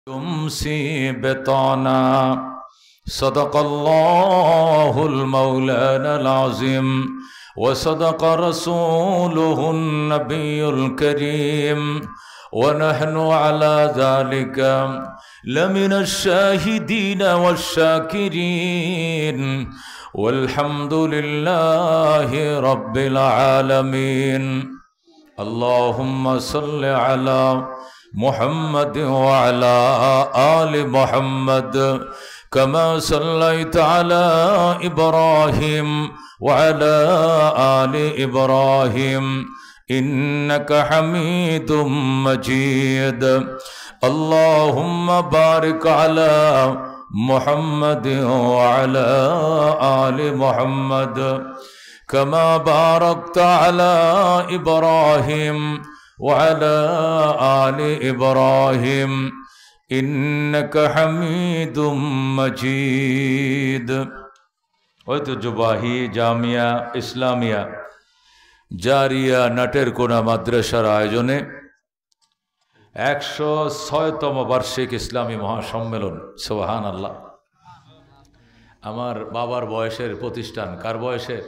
يمسي بطانا صدق الله المولانا العظيم وصدق رسوله النبي الكريم ونحن على ذلك لمن الشاهدين والشاكرين والحمد لله رب العالمين اللهم صل على محمد وعلى آل محمد كما صليت على إبراهيم وعلى آل إبراهيم إنك حميد مجيد اللهم بارك على محمد وعلى آل محمد كما باركت على إبراهيم وعلى آل إبراهيم إنك حميد مجيد ঐতিহ্যবাহী জামিয়া ইসলামিয়া জারিয়া নাটেরকোনা মাদ্রাসার আয়োজনে 106তম বার্ষিক ইসলামী মহাসম্মেলন। সুবহানাল্লাহ। আমার বাবার বয়সের প্রতিষ্ঠান। কার বয়সের?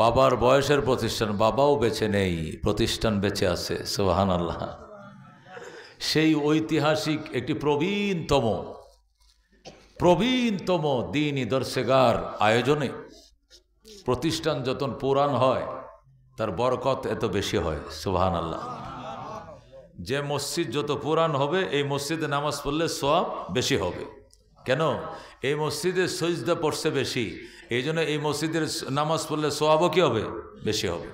বাবার বয়সের প্রতিষ্ঠান। বাবাও বেঁচে নেই, প্রতিষ্ঠান বেঁচে আছে। সুবহানাল্লাহ। সেই ঐতিহাসিক একটি প্রবীণতম দ্বীনি দর্শেগার আয়োজনে প্রতিষ্ঠান যত পুরান হয় তার বরকত এত বেশি হয়। সুবহানাল্লাহ। যে মসজিদ যত পুরান হবে এই মসজিদে নামাজ পড়লে সওয়াব বেশি হবে। কেন? এই মসজিদে সজদা পড়ছে বেশি, এই জন্য এই মসজিদের নামাজ পড়লে সওয়াবও কি হবে? বেশি হবে।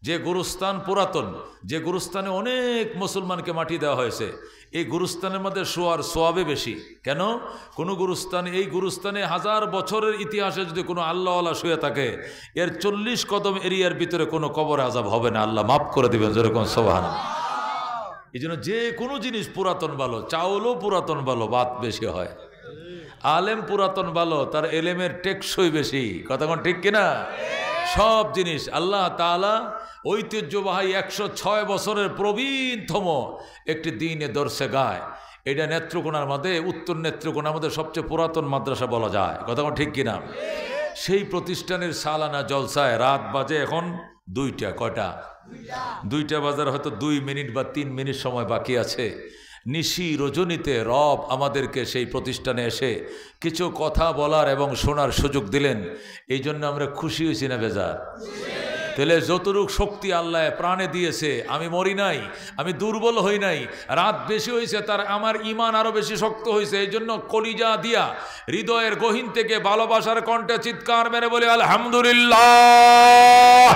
যে গুরুস্থান পুরাতন, যে গুরুস্থানে অনেক মুসলমানকে মাটি দেওয়া হয়েছে, এই গুরুস্থানের মধ্যে শোয়ার সওয়াবে বেশি। কেন? কোনো গুরুস্থানে, এই গুরুস্থানে 1000 বছরের ইতিহাসে যদি কোনো আল্লাহওয়ালা শুয়ে থাকে, এর 40 কদম এরিয়ার ভিতরে কোনো কবর আযাব হবে না, আল্লাহ মাফ করে দিবেন। যেরকম সুবহানাল্লাহ। এই জন্য যে কোনো জিনিস পুরাতন ভালো, চাউলও পুরাতন ভালো, ভাত বেশি হয়। আলেম পুরাতন ভালো, তার এলেমের টেকসই বেশি। কথা কোন ঠিক কিনা? সব জিনিস আল্লাহ তাআলা ঐতিহ্যবাহী 106 বছরের প্রবীণতম একটি দ্বীনে দর্শে গায়। এটা নেত্রকোনার মধ্যে, উত্তর নেত্রকোনার মধ্যে সবচেয়ে পুরাতন মাদ্রাসা বলা যায়। কথা কোন ঠিক কিনা? সেই প্রতিষ্ঠানের সালানা জলসায় রাত বাজে এখন 2টা। কয়টা? 2টা বাজার হয়তো 2 মিনিট বা 3 মিনিট সময় বাকি আছে। নিশি রজনীতে রব আমাদেরকে সেই প্রতিষ্ঠানে এসে কিছু কথা বলার এবং শোনার সুযোগ দিলেন। এই জন্য আমরা খুশি হয়েছি না বেজার? তাহলে যতটুক শক্তি আল্লাহ প্রাণে দিয়েছে, আমি মরি নাই, আমি দুর্বল হই নাই, রাত বেশি হয়েছে, তার আমার ঈমান আরো বেশি শক্ত হয়েছে। এই জন্য কলিজা দিয়া হৃদয়ের গহীন থেকে ভালোবাসার কণ্ঠে চিৎকার মেরে বলে আলহামদুলিল্লাহ।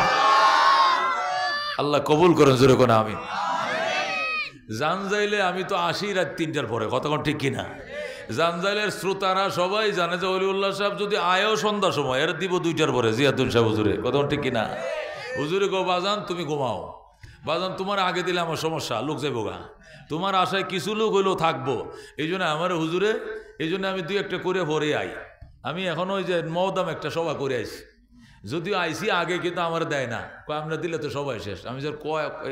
আল্লাহ কবুল করেন। জোরে কোন আমিন। জানজাইলে আমি তো আসি রাত 3টার পরে। কতক্ষণ ঠিক কিনা? জানজাইলের শ্রোতারা সবাই জানে যে অলিউল্লাহ সাহেব যদি আয়ও সন্ধ্যার সময়, এর দিব 2টার পরে। জিয়াদুল সাহেব হুজুরে। কতক্ষণ ঠিক কিনা? হুজুরে গো বাজান তুমি ঘুমাও, বাজান তোমার আগে দিলে আমার সমস্যা, লোক যাইব গা, তোমার আশায় কিছু লোক হইলেও থাকবো। এই জন্য আমার হুজুরে, এই জন্য আমি 2-1টা করে ভরে আই। আমি এখন ওই যে মওদাম একটা সভা করে আইছি, যদিও আইসি আগে, কিন্তু আমার দেয় না, আমরা দিলে তো সবাই শেষ। আমি যে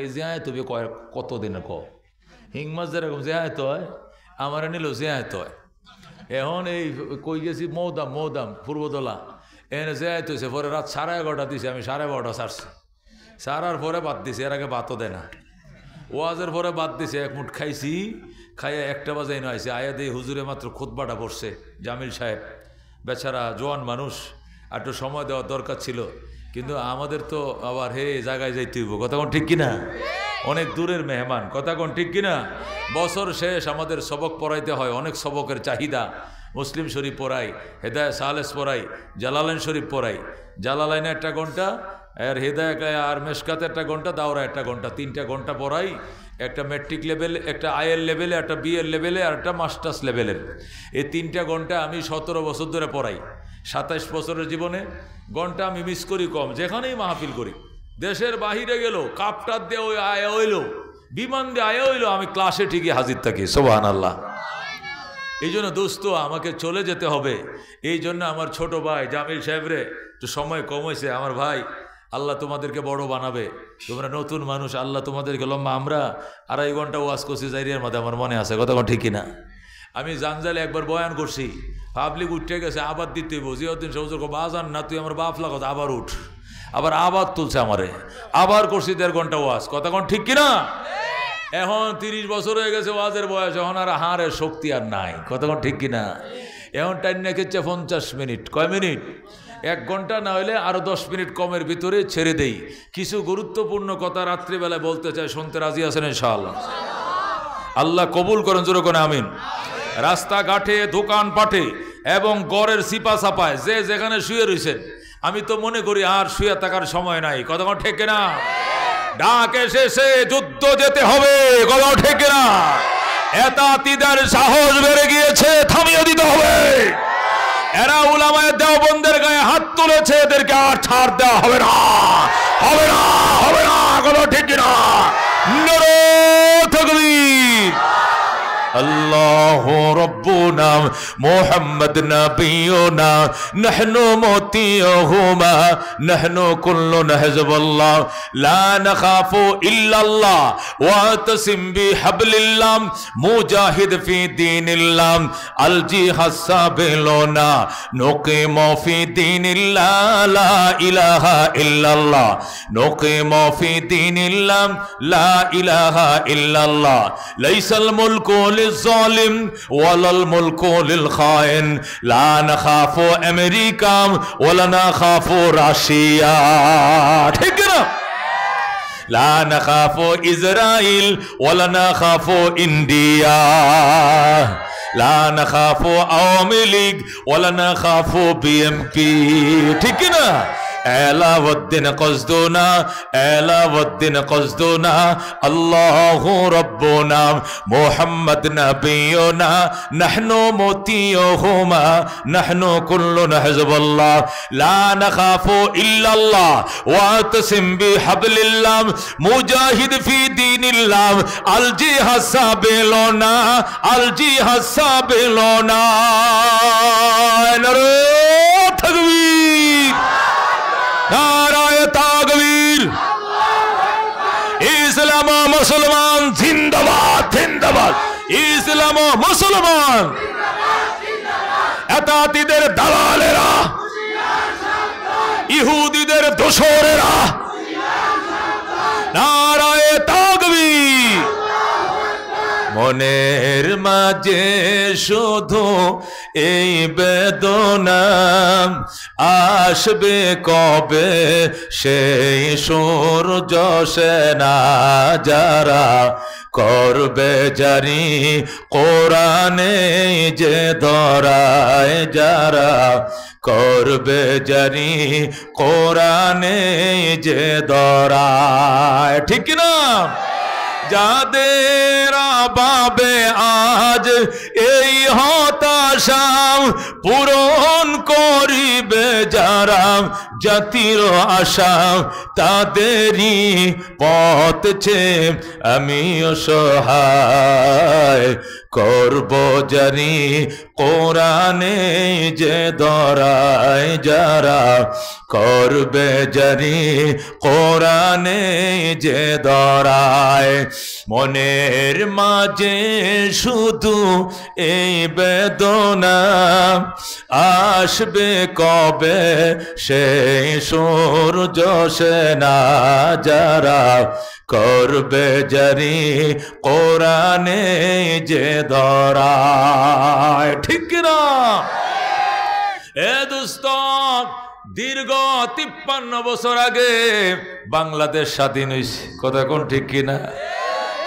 এই যে তুমি কতদিনের হিংমাস যেরকম যে হয়, আমার নিলেও যে হয়। এখন এই কই গেছি মৌদাম পূর্বদলা, এনে যে হয়েছে পরে রাত 11:30 দিছে, আমি 12:30 ছাড়ছি। ছাড়ার পরে বাদ দিছি, এর আগে বাতও দেয় না। ওয়াজের পরে বাদ দিছে, 1 মুঠ খাইছি, খাইয়া 1টা বাজে এনে আইসি। আয়া দিয়ে হুজুরে মাত্র খুতবাটা পড়ছে, জামিল সাহেব বেচারা জোয়ান মানুষ, একটু সময় দেওয়ার দরকার ছিল, কিন্তু আমাদের তো আবার জায়গায় যাইতে হইব। কথা কোন ঠিক কিনা? অনেক দূরের মেহমান। কথা কোন ঠিক কিনা? বছর শেষ আমাদের সবক পড়াইতে হয়, অনেক সবকের চাহিদা। মুসলিম শরীফ পড়াই, হেদায়েত সালেস পড়াই, জালালাইন শরীফ পড়াই, জালালাইনে 1 ঘন্টা, আর হেদায়েত আর মেশকাতে 1 ঘন্টা, দাওরা 1 ঘন্টা, 3টা ঘন্টা পড়াই। একটা ম্যাট্রিক লেভেল, একটা আইএল লেভেলে, একটা বিএল লেভেলে, আর একটা মাস্টার্স লেভেলের। এই 3টা ঘন্টা আমি 17 বছর ধরে পড়াই। 27 বছরের জীবনে ঘন্টা আমি মিস করি কম। যেখানেই মাহফিল করি, দেশের বাহিরে গেল, কাপটার দিয়ে ওই আয়া হইল, বিমান দিয়ে আয়া হইল, আমি ক্লাসে ঠিকই হাজির থাকি। সুবহানাল্লাহ। এই জন্য দোস্ত আমাকে চলে যেতে হবে। এই জন্য আমার ছোট ভাই জামিল সাহেবরে একটু সময় কম হয়েছে। আমার ভাই, আল্লাহ তোমাদেরকে বড় বানাবে, তোমরা নতুন মানুষ, আল্লাহ তোমাদেরকে লম্বা। আমরা 2.5 ঘন্টা ওয়াজ করছি জাইরিয়ার মধ্যে, আমার মনে আছে। কথা ঠিক কিনা? আমি জানজালে একবার বয়ান করছি, পাবলিক উঠে গেছে, আবার দিতে জিয়াউদ্দিন সবুজ বাজান না তুই আমার বাপ লাগাত, আবার উঠ, আবার তুলছে আমারে, আবার করছি 1.5 ঘন্টা ওয়াজ। কথা কোন ঠিক কিনা? এখন 30 বছর হয়ে গেছে ওয়াজের বয়স, এখন আর হাড়ের শক্তি আর নাই। কথা কোন ঠিক কিনা? এখন টাইম রেখেছে 50 মিনিট। কয় মিনিট? 1 ঘন্টা না হলে আরো 10 মিনিট কমের ভিতরে ছেড়ে দেই। কিছু গুরুত্বপূর্ণ কথা রাত্রিবেলায় বলতে চাই, শুনতে রাজি আছেন ইনশাআল্লাহ? আল্লাহ কবুল করেন, জোরে করে আমিন। রাস্তাঘাটে, দোকান পাটে এবং গড়ের সিপা চাপায় যে যেখানে শুয়ে রয়েছেন, আমি তো মনে করি আর শুয়ে থাকার সময় নাই। কথা কোন ঠিক কিনা? ডাক এসেছে, যুদ্ধ যেতে হবে। কথা ঠিক কিনা? এতাতিদের সাহস বেড়ে গিয়েছে, থামিয়ে দিতে হবে। এরা উলামায়ে দেওবন্দের গায়ে হাত তুলেছে, এদেরকে আর ছাড় দেওয়া হবে না, হবে না, হবে না। কথা ঠিক কিনা? নারে তাকবীর। আল্লাহু রাব্বুনা মুহাম্মদ নাবিয়ুনা নাহনু মুতিয়ুহুমা নাহনু কুল্লুনা হিজবুল্লাহ লা নাখাফু ইল্লাল্লাহ ওয়া তাসিম বিহাবলিল্লাহ মুজাহিদ ফি দীনিল্লাহ আল জিহাদ সাবিলুনা নুকিমু ফি দীনিল্লাহ লা ইলাহা ইল্লাল্লাহ নুকিমু ফি দীনিল্লাহ লা ইলাহা ইল্লাল্লাহ লাইসাল মুলকু লিল-যালিম ওয়ালাল মুলকু লিল-খাইন লা নাখাফু আমেরিকা ওয়ালা নাখাফু রাশিয়া। ঠিক না? লা নাখাফু ইসরাইল ওয়ালা নাখাফু ইন্ডিয়া লা নাখাফু আওয়ামী লীগ ওয়ালা নাখাফু বিএমপি। ঠিক না? এলাউদ্দিন কসদুনা এলাউদ্দিন কসদুনা আল্লাহু রাব্বুনা মুহাম্মদ নাবিয়ুনা নাহনু মুতিয়ুহুমা নাহনু কুল্লুনা হিজবুল্লাহ লা নাখাফু ইল্লাল্লাহ ওয়া তাসিম বিহাবলিল্লাহ মুজাহিদ ফি দীনিল্লাহ আল জিহাদ সাবিলুনা আল জিহাদ সাবিলুনা। নারে তাকবীর, নারায়ে তাকবীর। ইসলাম ও মুসলমান জিন্দাবাদ, জিন্দাবাদ। ইসলাম ও মুসলমান। এতাতিদের দালালেরা, ইহুদিদের দোসরেরা, নারায়ে তাকবীর। মনের মাঝে শুধু এই বেদনা, আসবে কবে সেই সূর্য সেনা যারা করবে জারি কোরআনে যে ধরায়, যারা করবে জারি কোরআনে যে ধরায়। ঠিক না? যাদের বাবে আজ এই হতাশা পূরণ করিবে যারা জাতির আশা, তাদেরই পথ ছে আমি অসহায় করব জারি কোরআনে যে ধরায়, যারা করবে জারি কোরআনে যে ধরায়। মনের মাঝে শুধু এই বেদনা, আসবে কবে সেই সূর্য সেনা যারা করবে জারি কোরআনে যে ধরায়। ঠিক না? এ দোস্ত, দীর্ঘ 53 বছর আগে বাংলাদেশ স্বাধীন হয়েছে। কথা কোন ঠিক কিনা?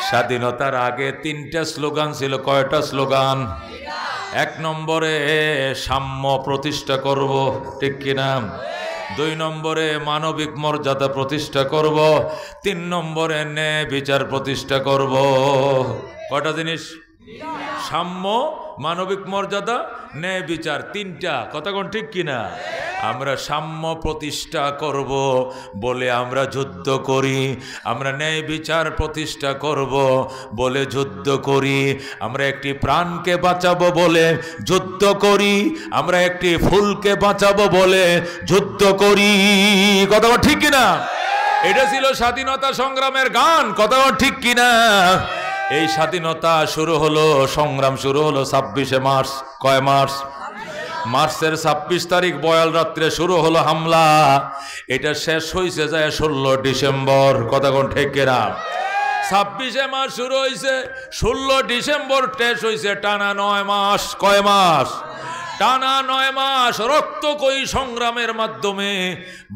স্বাধীনতার আগে 3টা স্লোগান ছিল। কয়টা স্লোগান? 1 নম্বরে সাম্য প্রতিষ্ঠা করব, ঠিক কিনা? 2 নম্বরে মানবিক মর্যাদা প্রতিষ্ঠা করব, 3 নম্বরে ন্যায় বিচার প্রতিষ্ঠা করব। কয়টা জিনিস? সাম্য, মানবিক মর্যাদা, ন্যায় বিচার, 3টা। কথা কোন ঠিক কিনা? আমরা সাম্য প্রতিষ্ঠা করব বলে আমরা যুদ্ধ করি, আমরা ন্যায় বিচার প্রতিষ্ঠা করব বলে যুদ্ধ করি, আমরা একটি প্রাণকে বাঁচাবো বলে যুদ্ধ করি, আমরা একটি ফুলকে বাঁচাবো বলে যুদ্ধ করি। কথা ঠিক কিনা? এটা ছিল স্বাধীনতা সংগ্রামের গান। কথা ঠিক কিনা? এই স্বাধীনতা শুরু হলো, সংগ্রাম শুরু হলো 26শে মার্চ। কয় মার্চ? মার্চের 26 তারিখ বয়াল রাত্রে শুরু হলো হামলা। এটা শেষ হয়েছে যায় 16 ডিসেম্বর। কথা কোন ঠিক কিনা? 26শে মার্চ শুরু হয়েছে, 16 ডিসেম্বর শেষ হয়েছে, টানা 9 মাস। কয় মাস? টানা 9 মাস রক্তকয়ী সংগ্রামের মাধ্যমে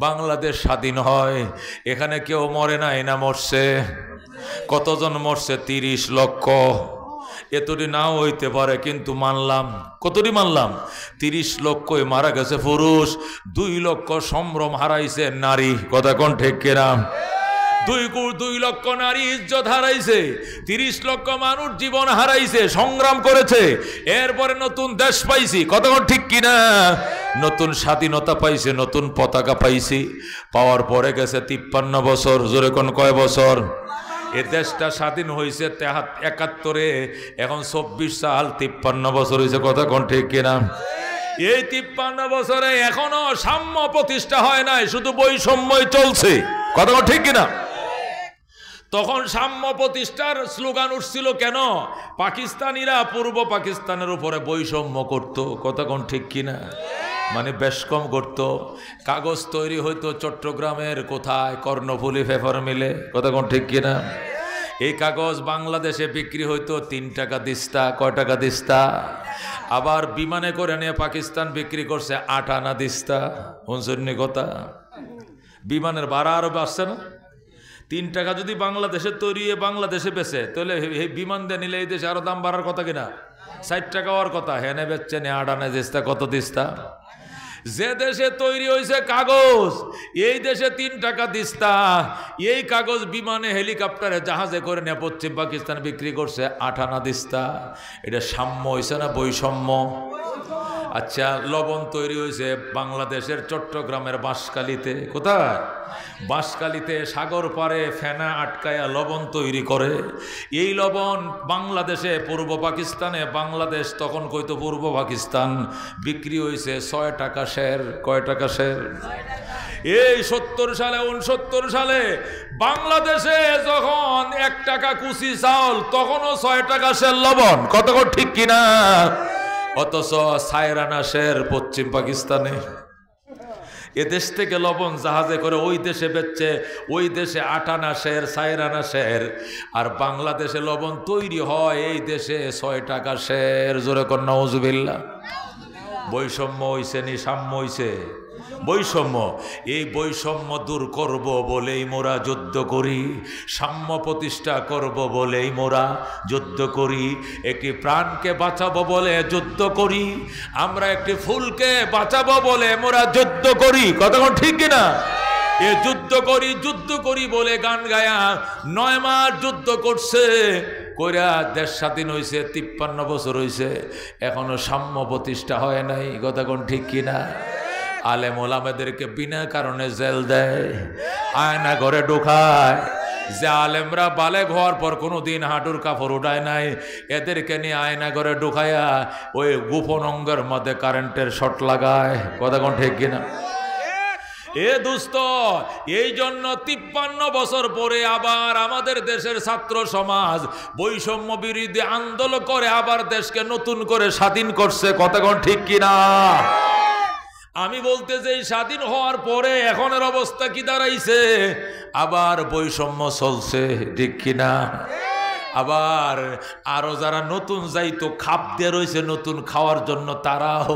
বাংলাদেশ স্বাধীন হয়। এখানে কেউ মরে নাই না মরছে? কতজন মরছে? 30 লক্ষ। এতটি নাও হইতে পারে, কিন্তু মানলাম। কতটি মানলাম? 30 লক্ষই মারা গেছে পুরুষ, 2 লক্ষ সম্ভ্রম হারাইছে নারী। কথা কোন ঠিক কিনা? 2 লক্ষ নারী ইজ্জত হারাইছে, 30 লক্ষ মানুষ জীবন হারাইছে, সংগ্রাম করেছে। এরপরে নতুন দেশ পাইছি। কথা কোন ঠিক কিনা? নতুন স্বাধীনতা পাইছে, নতুন পতাকা পাইছি। পাওয়ার পরে গেছে 53 বছর। জোরে কোন কয় বছর? এ দেশটা স্বাধীন হয়েছে 71-এ, এখন 24 সাল, 53 বছর হয়েছে। কথা কোন ঠিক কিনা? এই 53 বছরে এখনো সাম্য প্রতিষ্ঠা হয় নাই, শুধু বৈষম্যই চলছে। কথা কোন ঠিক কিনা? তখন সাম্য প্রতিষ্ঠার স্লোগান উঠছিল কেন? পাকিস্তানিরা পূর্ব পাকিস্তানের উপরে বৈষম্য করত। কথা কোন ঠিক কিনা? মানে বেশ কম করত। কাগজ তৈরি হইতো চট্টগ্রামের কোথায়? কর্ণফুলী পেপার মিলে। কথা কোন ঠিক কিনা? এই কাগজ বাংলাদেশে বিক্রি হইতো 3 টাকা দিস্তা। কয় টাকা দিস্তা? আবার বিমানে করে নিয়ে পাকিস্তান বিক্রি করছে 8 আনা দিস্তা। শুনছেন কথা? বিমানের ভাড়া আরো বাড়ছে না? 3 টাকা যদি বাংলাদেশে তৈরি বাংলাদেশে বেচে, তাহলে এই বিমান দিয়ে নিলে এই দেশে আরো দাম বাড়ার কথা কিনা? 60 টাকা হওয়ার কথা। হেনে বেচছে নে 8 আনা দিস্তা। কত দিস্তা? যে দেশে তৈরি হয়েছে কাগজ, এই দেশে 3 টাকা দিস্তা। এই কাগজ বিমানে, হেলিকপ্টারে, জাহাজে করে নিয়ে পশ্চিম পাকিস্তান বিক্রি করছে 8 আনা দিস্তা। এটা সাম্য হয়েছে না বৈষম্য? আচ্ছা, লবণ তৈরি হয়েছে বাংলাদেশের চট্টগ্রামের বাঁশখালীতে। কোথায়? বাঁশখালীতে সাগর পারে ফেনা আটকায়া লবণ তৈরি করে। এই লবণ বাংলাদেশে, পূর্ব পাকিস্তানে, বাংলাদেশ তখন কইতো পূর্ব পাকিস্তান, বিক্রি হয়েছে 6 টাকা শের। কয় টাকা শের? এই 70 সালে 69 সালে বাংলাদেশে যখন 1 টাকা কুচি চাউল, তখনও 6 টাকা শের লবণ। কত ঠিক কিনা? অথচ 4 আনা শের পশ্চিম পাকিস্তানে। এদেশ থেকে লবণ জাহাজে করে ওই দেশে বেচছে, ওই দেশে 8 আনা শের, 4 আনা শের। আর বাংলাদেশে লবণ তৈরি হয় এই দেশে 6 টাকা শের। জোরে কর নাউজুবিল্লাহ। বৈষম্য হইছে নি সাম্য হইছে? বৈষম্য। এই বৈষম্য দূর করব বলেই মোরা যুদ্ধ করি, সাম্য প্রতিষ্ঠা করব বলেই মোরা যুদ্ধ করি, একটি প্রাণকে বাঁচাবো বলে যুদ্ধ করি, আমরা একটি ফুলকে বাঁচাবো বলে মোরা যুদ্ধ করি। কতক্ষণ ঠিক কিনা? এ যুদ্ধ করি বলে গান গায়া 9 মাস যুদ্ধ করছে, কইরা দেশ স্বাধীন হয়েছে, 53 বছর হয়েছে, এখনো সাম্য প্রতিষ্ঠা হয় নাই। কতক্ষণ ঠিক কিনা? আলেম ওলামাদেরকে বিনা কারণে জেল দেয়, আয়না ঘরে ঢোকায়। যে আলেমরা বালেগ হওয়ার পর কোনোদিন হাঁটুর কাপড় উঠায় নাই, এদেরকে নিয়ে আয়না ঘরে ঢোকাইয়া ওই গোপন অঙ্গের মধ্যে কারেন্টের শর্ট লাগায়। কথা কোন ঠিক কিনা? এ দুস্থ, এই জন্য 53 বছর পরে আবার আমাদের দেশের ছাত্র সমাজ বৈষম্য বিরোধী আন্দোলন করে আবার দেশকে নতুন করে স্বাধীন করছে। কথা কোন ঠিক কিনা? আমি বলতে চাই, স্বাধীন হওয়ার পরে এখনের অবস্থা কি দাঁড়াইছে? আবার বৈষম্য চলছে, ঠিক কিনা? আবার আরো যারা নতুন যাইতো খাপ দিয়ে রয়েছে নতুন খাওয়ার জন্য, তারাও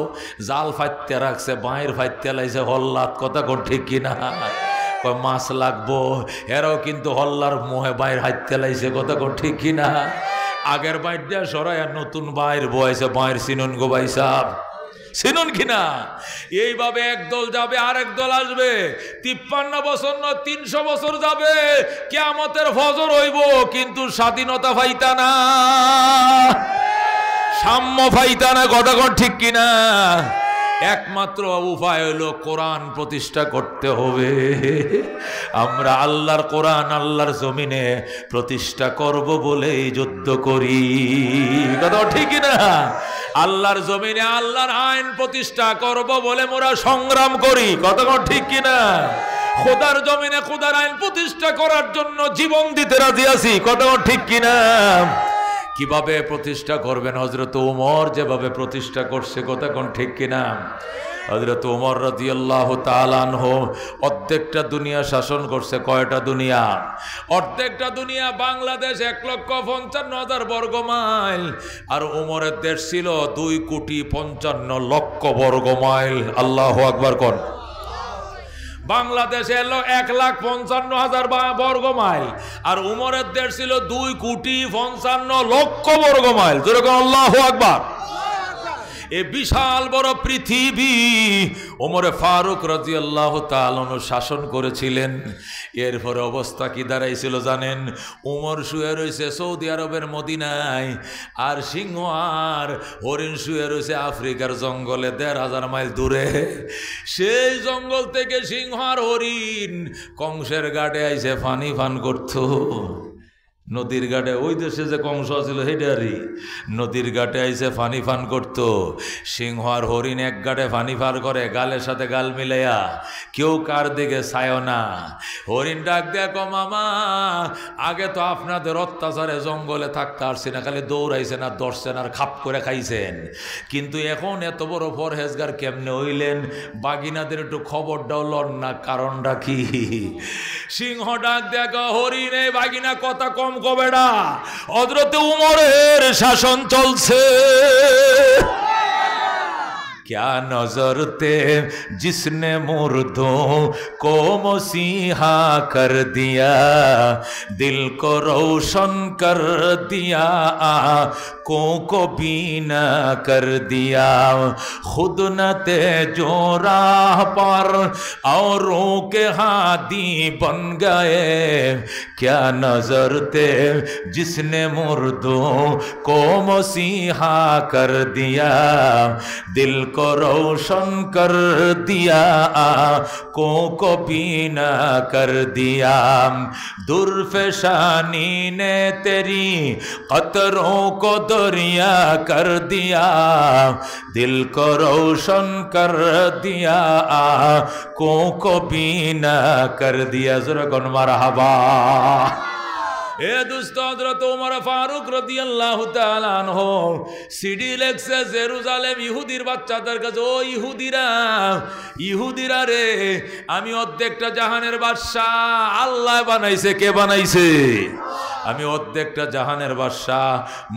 জাল ফাইতে রাখছে, বাঁয়ের ফাইতে লাইছে হল্লাত। কথা কোন ঠিক কিনা? মাছ লাগবো, এরাও কিন্তু হল্লার মোহে বাইর হাইতে লাইছে। কথা কোন ঠিক কিনা? আগের বাইর দিয়া সরাইয়া নতুন বাইর বয়েছে, বাইর চিনুন গো ভাই সাহেব, চিনুন কিনা? এইভাবে একদল যাবে আর একদল আসবে। 53 বছর নয় 300 বছর যাবে, কিয়ামতের ফজর হইব, কিন্তু স্বাধীনতা পাইতা না, সাম্য পাইতা না। কথা ঠিক কিনা? একমাত্র উপায় হলো কোরআন প্রতিষ্ঠা করতে হবে। আমরা আল্লাহর কোরআন আল্লাহর জমিনে প্রতিষ্ঠা করব বলেই যুদ্ধ করি। কথা ঠিক কিনা? আল্লাহর জমিনে আল্লাহর আইন প্রতিষ্ঠা করব বলে মোরা সংগ্রাম করি। কথা ঠিক কিনা? খোদার জমিনে খোদার আইন প্রতিষ্ঠা করার জন্য জীবন দিতে রাজি আছি। কথা ঠিক কিনা? কিভাবে প্রতিষ্ঠা করবেন? হযরত ওমর যেভাবে প্রতিষ্ঠা করছে, কথা কোন ঠিক কিনা? হযরত ওমর রাদিয়াল্লাহু তাআলা আনহু অর্ধেকটা দুনিয়া শাসন করছে। কয়টা দুনিয়া? অর্ধেকটা দুনিয়া। বাংলাদেশ 1,55,000 বর্গ মাইল, আর ওমরের দেশ ছিল 2,55,00,000 বর্গ মাইল। আল্লাহু আকবার কোন। বাংলাদেশ এলো 1,55,000 বর্গ মাইল, আর উমরের দেশ ছিল 2,55,00,000 বর্গ মাইল। যেরকম আল্লাহু আকবার। এ বিশাল বড় পৃথিবী ওমরে ফারুক রাদিয়াল্লাহু তাআলা শাসন করেছিলেন। এরপরে অবস্থা কি দাঁড়াইছিল জানেন? ওমর শুয়ে রয়েছে সৌদি আরবের মদিনায়, আর সিংহ আর হরিণ শুয়ে রয়েছে আফ্রিকার জঙ্গলে 1,500 মাইল দূরে। সেই জঙ্গল থেকে সিংহ আর হরিণ কংসের ঘাটে আইসে পানি পান করত। নদীর ঘাটে, ওই দেশে যে কংস ছিল হেডারি, নদীর ঘাটে আইসে পানি পান করত। সিংহ আর হরিণ এক ঘাটে পানি পার করে, গালের সাথে গাল মিলাইয়া, কেউ কার দিকে চায় না। হরিণ ডাক দেখো মামা, আগে তো আপনাদের অত্যাচারে জঙ্গলে থাকতে আসছি না, খালি দৌড়াইছেন আর দর্শন আর খাপ করে খাইছেন, কিন্তু এখন এত বড় পরহেজগার কেমনে হইলেন? বাগিনাদের একটু খবরটাও লন না, কারণটা কি? সিংহ ডাক দেখো হরিণ, এই বাগিনা কথা কম কবেডা, হযরত উমরের শাসন চলছে। क्या नजर थे जिसने मुर्दों को मसीहा कर दिया, दिल को रोशन कर दिया, आँखों को बीना कर दिया, खुद न थे जो राह पर औरों के हादी बन गए। क्या नजर थे जिसने मुर्दों को मसीहा कर दिया, दिल को रोशन कर दिया, आँखों को बीना कर दिया, दुर्फशानी ने तेरी कतरों को दरिया कर दिया, दिल को रोशन कर दिया, आँखों को बीना कर दिया। ज़रा कौन मरहबा। এ দুস্ত হযরত ওমর ফারুক রাদিয়াল্লাহু তাআলা আনহু সিডি লেখছে জেরুজালেম ইহুদির বাচ্চাদের কাছে, ও ইহুদিরা রে, আমি অর্ধেকটা জাহানের বাদশা। আল্লাহ বানাইছে, কে বানাইছে? আমি অর্ধেকটা জাহানের বাদশা।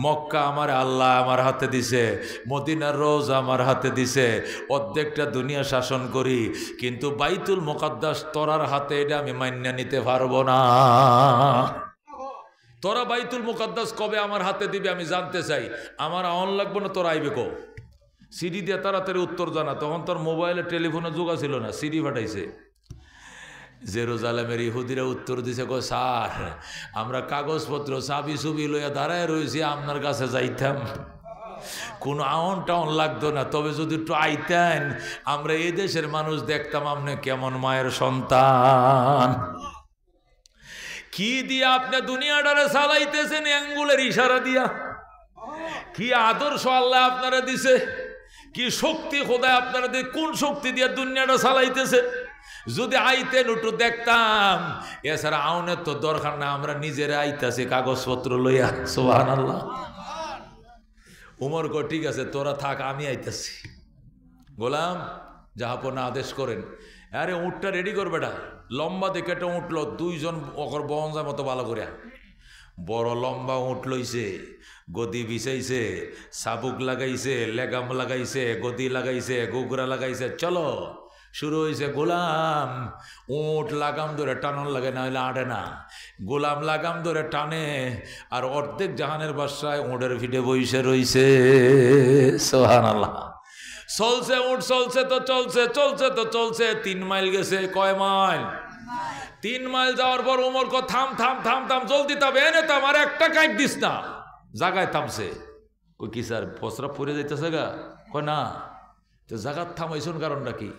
মক্কা আমার আল্লাহ আমার হাতে দিছে, মদিনার রোজা আমার হাতে দিছে, অর্ধেকটা দুনিয়া শাসন করি, কিন্তু বাইতুল মুকাদ্দাস তোরার হাতে, এটা আমি মাইন্না নিতে পারবো না। তোরা বাইতুল মুকাদ্দাস কবে আমার হাতে দিবে আমি জানতে চাই। আমার আওয়ান লাগবো না, তোরা আইবে কো? সিডি দিয়ে তাড়াতাড়ি উত্তর জানা। তখন তোর মোবাইলে টেলিফোনে যোগা ছিল না, সিডি পাঠাইছে। জেরুজালেমের ইহুদিরা উত্তর দিছে, কো স্যার, আমরা কাগজপত্র চাবি চুবি লইয়া দাঁড়ায় রয়েছি, আপনার কাছে যাইতাম, কোনো আওন টাউন লাগতো না, তবে যদি একটু আইতেন আমরা এই দেশের মানুষ দেখতাম আপনি কেমন মায়ের সন্তান। কি দিয়া আপনি দুনিয়াটারে চালাইতেছেন? আঙ্গুলের ইশারা দিয়া। কি আদর্শ আল্লাহ আপনারা দিছে, কি শক্তি খোদায় আপনারা দিয়ে, কোন শক্তি দিয়া দুনিয়াটা চালাইতেছে? যদি আইতেন একটু দেখতাম। এছাড়া আউনের তো দরকার না, আমরা নিজেরা আইতাছি কাগজপত্র লইয়া। সুবহানাল্লাহ। উমর কো ঠিক আছে তোরা থাক, আমি আইতাছি। গোলাম জাহাপনা আদেশ করেন, আরে উঁটটা রেডি করবে, এটা লম্বা দেখে একটা উঠলো, 2 জন ওকর বহন যায় মতো ভালো করে। বড় লম্বা উঠ লইছে, গদি বিছাইছে, সাবুক লাগাইছে, লেগাম লাগাইছে, গদি লাগাইছে, গুগরা লাগাইছে, চলো শুরু হয়েছে। গোলাম উঠ লাগাম ধরে টানন লাগে, না হলে আটে না। গোলাম লাগাম ধরে টানে, আর অর্ধেক জাহানের বাসায় উঁটের ভিড়ে বইসে রইছে। সুবহানাল্লাহ। চলছে উঠ, চলছে তো চলছে, চলছে তো চলছে। 3 মাইল গেছে। কয় মাইল? 3 মাইল যাওয়ার পর উমর কো থাম থাম থাম থাম, জলদি তবে এনে তো আমার একটা কাইট দিস না। জায়গায় থামছে। কই কি স্যার প্রস্রাব পড়ে যাইতেছে গা? কয় না। তো জায়গার থামাইছুন কারণটা কি?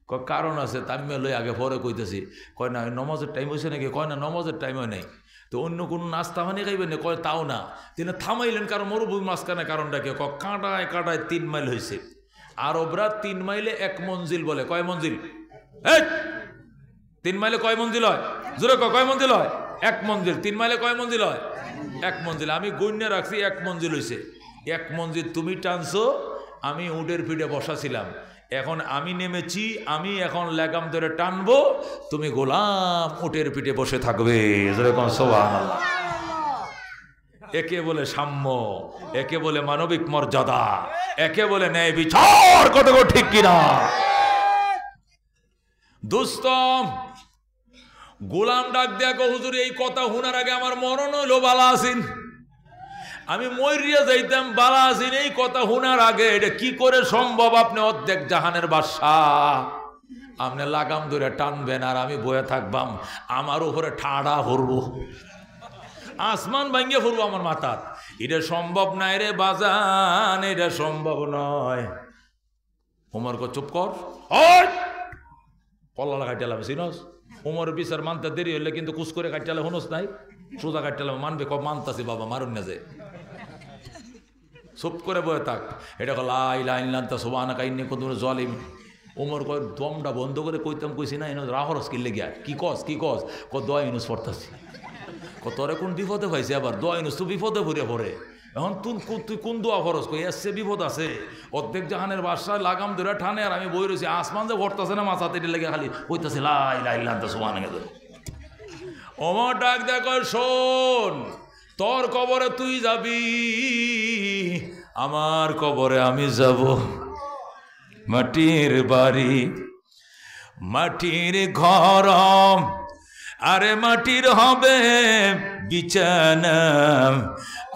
কয় কারণ আছে, তামিমে লই আগে পরে কইতেছি। কয় না নমাজের টাইম হয়েছে নাকি? কয় না নমাজের টাইম হয় নাই। তো অন্য কোনো নাস্তা মানে খাইবেন না? কয় তাও না। তিনি থামাইলেন কারণ মরুভূমি মাঝখানে, কারণটা কি? কয় কাঁটায় কাঁটায় 3 মাইল হয়েছে। আরবরা 3 মাইলে 1 মঞ্জিল বলে। কয় মঞ্জিল? 3 মাইলে কয় মঞ্জিল হয়? জোরে কয় মঞ্জিল হয়? এক মঞ্জিল। 3 মাইলে কয় মঞ্জিল হয়? এক মঞ্জিল। আমি গণ্য রাখছি এক মঞ্জিল হয়েছে। এক মঞ্জিল তুমি টানছো, আমি উটের পিঠে বসাছিলাম, এখন আমি নেমেছি, আমি এখন লাগাম ধরে টানবো, তুমি গোলাম উটের পিঠে বসে থাকবে। যেরকম সুবহানাল্লাহ। একে বলে সাম্য, একে বলে মানবিক মর্যাদা, একে বলে ন্যায় বিচার। কত ঠিক কিনা? দোস্ত গোলাম ডাক দেখো, হুজুর এই কথা শোনার আগে আমার মরণ হইল বালা আসিন, আমি মরিয়া যাইতাম বালা আসিন এই কথা শোনার আগে। এটা কি করে সম্ভব? আপনি অর্ধেক জাহানের বাদশাহ, আপনি লাগাম ধরে টানবেন আর আমি বয়ে থাকবাম, আমার উপরে ঠাড়া হরবো, আসমান ভাঙ্গে ফুরবো আমার মাথার। এটা সম্ভব নাই রে বাজান, এটা সম্ভব নয়। উমর কো চুপ কর, পল্লা কাটালাম সিনস। উমর বিচার মানতে দেরি হইলে কিন্তু কুচ করে কাটালে হনস নাই, সোজা কাটালাম মানবে, কব মানতাছি বাবা মারুন না যে, চুপ করে বয়ে থাক। এটা কো লা ইলাহা ইল্লাল্লাহ সুবহানাকা ইন্নী কুনতু মিনাজ জালিমিন। উমর কয় দমটা বন্ধ করে কইতাম, কইছি না এনে রাহরস কিনলে গিয়া কি কস কি কস? ক দোয়া ইউনুস পড়তাছি। তোরে কোন বিপদে পাইছে? আবার দোয়া ইউনুস তো বিপদে ভরে পড়ে। এখন তুই কোন দোয়া খরচ কই? এসছে বিপদ আছে, অর্ধেক জাহানের বাদশা লাগাম ধরে ঠানে, আর আমি বই রয়েছি, আসমান যে ভরতাছে না মাথা তেটে লেগে খালি কইতাছে লা ইলাহা ইল্লাল্লাহ সুবহানাল্লাহ। ওমর ডাক দেখো, শোন, তোর কবরে তুই যাবি, আমার কবরে আমি যাব। মাটির বাড়ি, মাটির ঘর, আরে মাটির হবে বিছানা,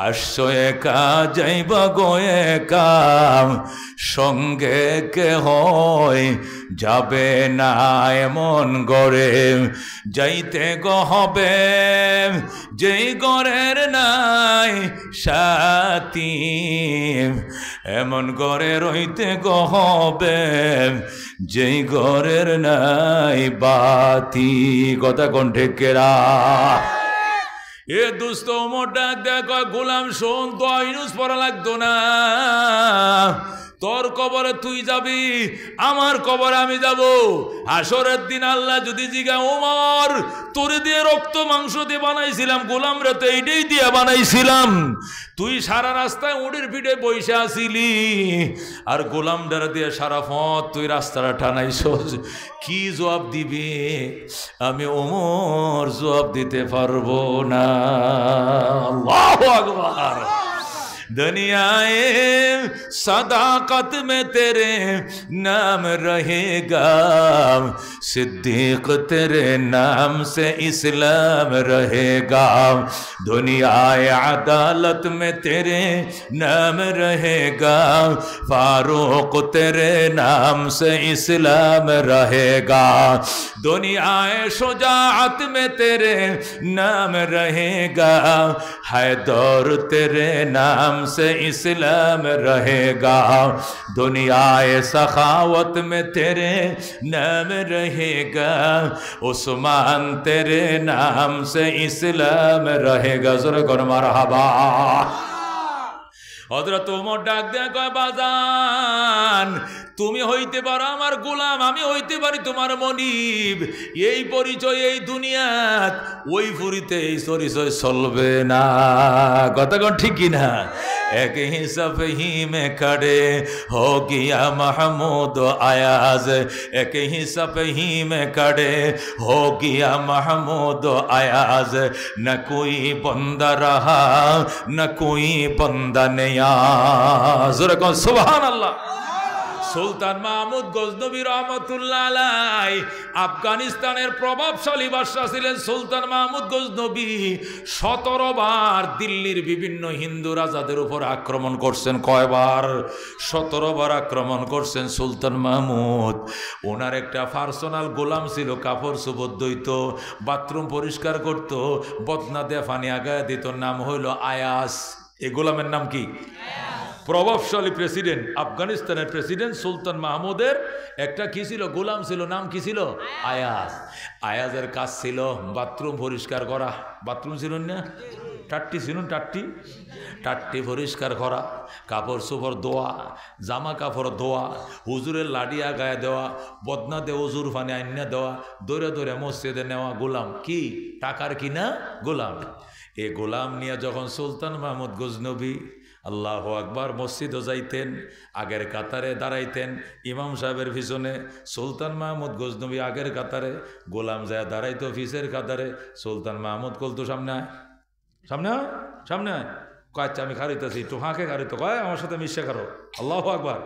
আসছো একা যাইবা গো একা, সঙ্গে কে হয় যাবে না এমন গড়ে, যাইতে গো হবে যেই গড়ের নাই সাথী, এমন গড়ে রইতে গো হবে যেই গড়ের নাই বাতি। কথা কোন ঠেকেরা? এ দুস্থ মোটা দেখ গোলাম, শোন, তো ইউনুস পড়া লাগতো না, তোর কবরে তুই যাবি, আমার কবরে আমি যাব। হাসরের দিন আল্লাহ যদি জিগা, ওমর তোরে দিয়ে রক্ত মাংস দিয়ে বানাইছিলাম, গোলাম রে তো এইটাই দিয়ে বানাইছিলাম, তুই সারা রাস্তায় উটের পিঠে বসে আসিলি, আর গোলাম ডারা দিয়ে সারা পথ তুই রাস্তাটা টানাইছস, কি জবাব দিবি? আমি ওমর জবাব দিতে পারবো না। আল্লাহু আকবার। दुनियाए सदाकत में तेरे नाम रहेगा, सिद्दीक तेरे नाम से इस्लाम रहेगा, दुनियाए अदालत में तेरे नाम रहेगा, फारूक तेरे नाम से इस्लाम रहेगा, दुनियाए शुजाअत में तेरे नाम रहेगा, हैदर तेरे नाम से इस्लाम रहेगा, दुनियाए सखावत में तेरे नाम रहेगा, उस्मान तेरे नाम से इस्लाम रहेगा। ज़रा कौन मरहबा। हज़रत उमर डाक दे कय बाजान, তুমি হইতে পারো আমার গোলাম, আমি হইতে পারি তোমার মনিব, এই পরিচয় এই দুনিয়াত, ওই ফুরিতে এই পরিচয় চলবে না। কথা কোন ঠিক না? एक ही सफ़ही में खड़े हो गया महमूद अयाज, एक ही सफ़ही में खड़े हो गया महमूद अयाज, न कोई बंदा रहा न कोई बंदा नियाज। सुभान अल्लाह। সুলতান মাহমুদ গজনবী রহমতুল্লাহ আলাই আফগানিস্তানের প্রভাবশালী বাদশা ছিলেন সুলতান মাহমুদ গজনবী। 17 বার দিল্লির বিভিন্ন হিন্দু রাজাদের উপর আক্রমণ করছেন। কয়বার? 17 বার আক্রমণ করছেন সুলতান মাহমুদ। ওনার একটা পার্সোনাল গোলাম ছিল, কাপড় চোপড় ধুইত, বাথরুম পরিষ্কার করত, বদনা দিয়ে পানি আগায় দিত, নাম হইল আয়াস। এই গোলামের নাম কি? প্রভাবশালী প্রেসিডেন্ট, আফগানিস্তানের প্রেসিডেন্ট সুলতান মাহমুদের একটা কি ছিল? গোলাম ছিল, নাম কি ছিল? আয়াজ। আয়াজের কাজ ছিল বাথরুম পরিষ্কার করা। বাথরুম ছিল না? টাট্টি চিনুন টাট্টি টাট্টি পরিষ্কার করা, কাপড় চোপড় ধোয়া, জামা কাপড় ধোয়া, হুজুরের লাডিয়া গায়ে দেওয়া, বদনা দে হুজুর ফানে আইনা দেওয়া, দৌড়ে দৌড়ে মসজিদে নেওয়া, গোলাম কি টাকার কিনা গোলাম। এ গোলাম নিয়ে যখন সুলতান মাহমুদ গজনবী আল্লাহু আকবার মসজিদও যাইতেন, আগের কাতারে দাঁড়াইতেন ইমাম সাহেবের পিছনে, সুলতান মাহমুদ গজনবী আগের কাতারে, গোলাম যায় দাঁড়াইতো পিছের কাতারে, সুলতান মাহমুদ কলতো সামনে আয়, সামনে আয়, সামনে আয়, কয়েকটা আমি খারিতেছি, একটু হাঁকে খারিতো, কয় আমার সাথে মিশে কারো, আল্লাহু আকবার,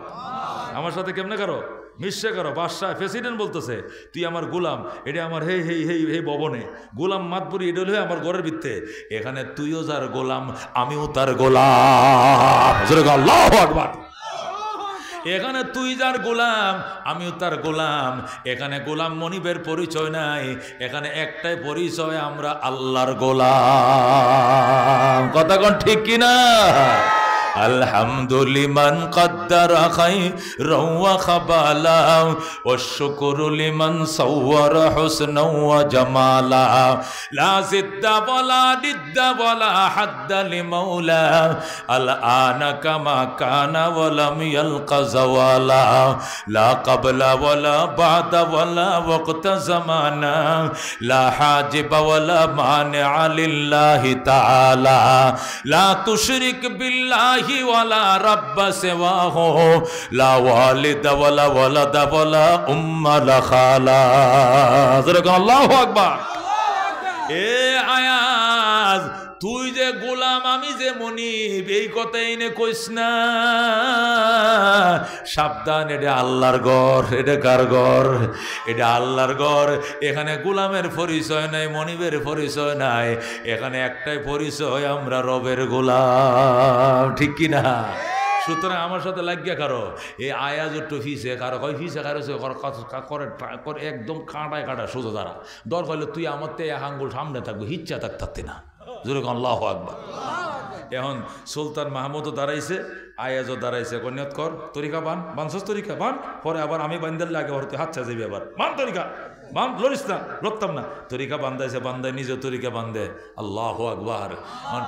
আমার সাথে কেমনে কারো মিশে কারো। বাদশাহ প্রেসিডেন্ট বলতেছে তুই আমার গোলাম, এটা আমার হে হে হে হে ভবনে গোলাম মাতবুরি, এটা হলে আমার ঘরের ভিত্তে, এখানে তুইও যার গোলাম আমিও তার গোলাম, আল্লাহু আকবার। এখানে তুই যার গোলাম আমিও তার গোলাম, এখানে গোলাম মনিবের পরিচয় নাই, এখানে একটাই পরিচয়, আমরা আল্লাহর গোলাম। কথা কোন ঠিক কিনা? আলহামদুলিমান কদ্দারা খাইরাও ওয়া খাবালা ওয়াশ শুকরু লিমান সাওয়ারা হুসনা ওয়া জামালা লা জিদ্দা ওয়ালা নিদ্দা ওয়ালা হাদ্দা লিমাওলা আল আনা কামা কানা ওয়া লাম ইয়ালকা যাওয়ালা লা ক্বাবলা ওয়ালা বাদা ওয়ালা ওয়াক্তা জামানা লা হাজিবা ওয়ালা মানিআ লিল্লাহি তাআলা লা তুশরিক বিল্লাহি ওয়ালা রাব্বা সিওয়াহু লা ওয়ালিদা ওয়ালা ওয়ালাদা ওয়ালা উম্মা লা খালা। আল্লাহু আকবার। এ আয়াজ তুই যে গোলাম আমি যে মনিব, এই কথা এনে কইস না, সাবধান, এটা আল্লাহর ঘর। এটা কার ঘর? এটা আল্লাহর ঘর। এখানে গোলামের পরিচয় নাই, মনিবের পরিচয় নাই, এখানে একটাই পরিচয়, আমরা রবের গোলাম, ঠিক কিনা? সুতরাং আমার সাথে লাগিয়া কারো এই আয়াজ একটু ফিসে কারো কয় ফিসে কারো করে একদম কাঁটায় কাটা সোজা দ্বারা দর হইলে তুই আমার তো এক আঙ্গুল সামনে থাকবো, হিচ্ছা থাকতে না, জোরে আল্লাহু আকবার। এখন সুলতান মাহমুদও দাঁড়াইছে, আয়াজও দাঁড়াইছে, নিয়ত কর তরিকা বান, বানছস তরিকা বান, পরে আবার আমি বান্দার লাগে তুই হাতছা যাবি, আবার বান তরিকা বান, লড়িস না, লড়তাম না, তরিকা বান্ধাইছে, বান্ধায় নিজে তরিকা বান্ধে। আল্লাহু আকবার।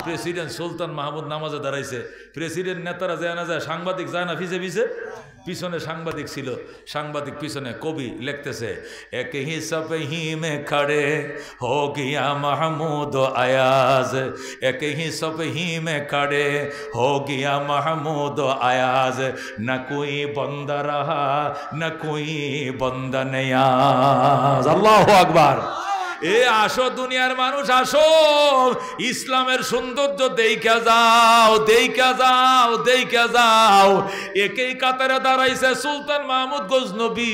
প্রেসিডেন্ট সুলতান মাহমুদ নামাজে দাঁড়াইছে, প্রেসিডেন্ট নেতারা যায় না যায়, সাংবাদিক যায় না ভিজে ভিজে, পিছনে সাংবাদিক ছিল, সাংবাদিক পিছনে কবি লিখতেছে এক হিসাব হি মে খড়ে হো গিয়া মাহমুদ আয়াজ, এক হিসাব হি মে খড়ে হো গিয়া মাহমুদ আয়াজ, না কোই বন্দা রহা না কোই বন্দা নিয়াজ। আল্লাহু আকবার। এ আসো দুনিয়ার মানুষ, আসো ইসলামের সৌন্দর্য দেইখা যাও, দেইখা যাও, দেইখা যাও। একেই কাতারে দাঁড়াইছে সুলতান মাহমুদ গজনবী,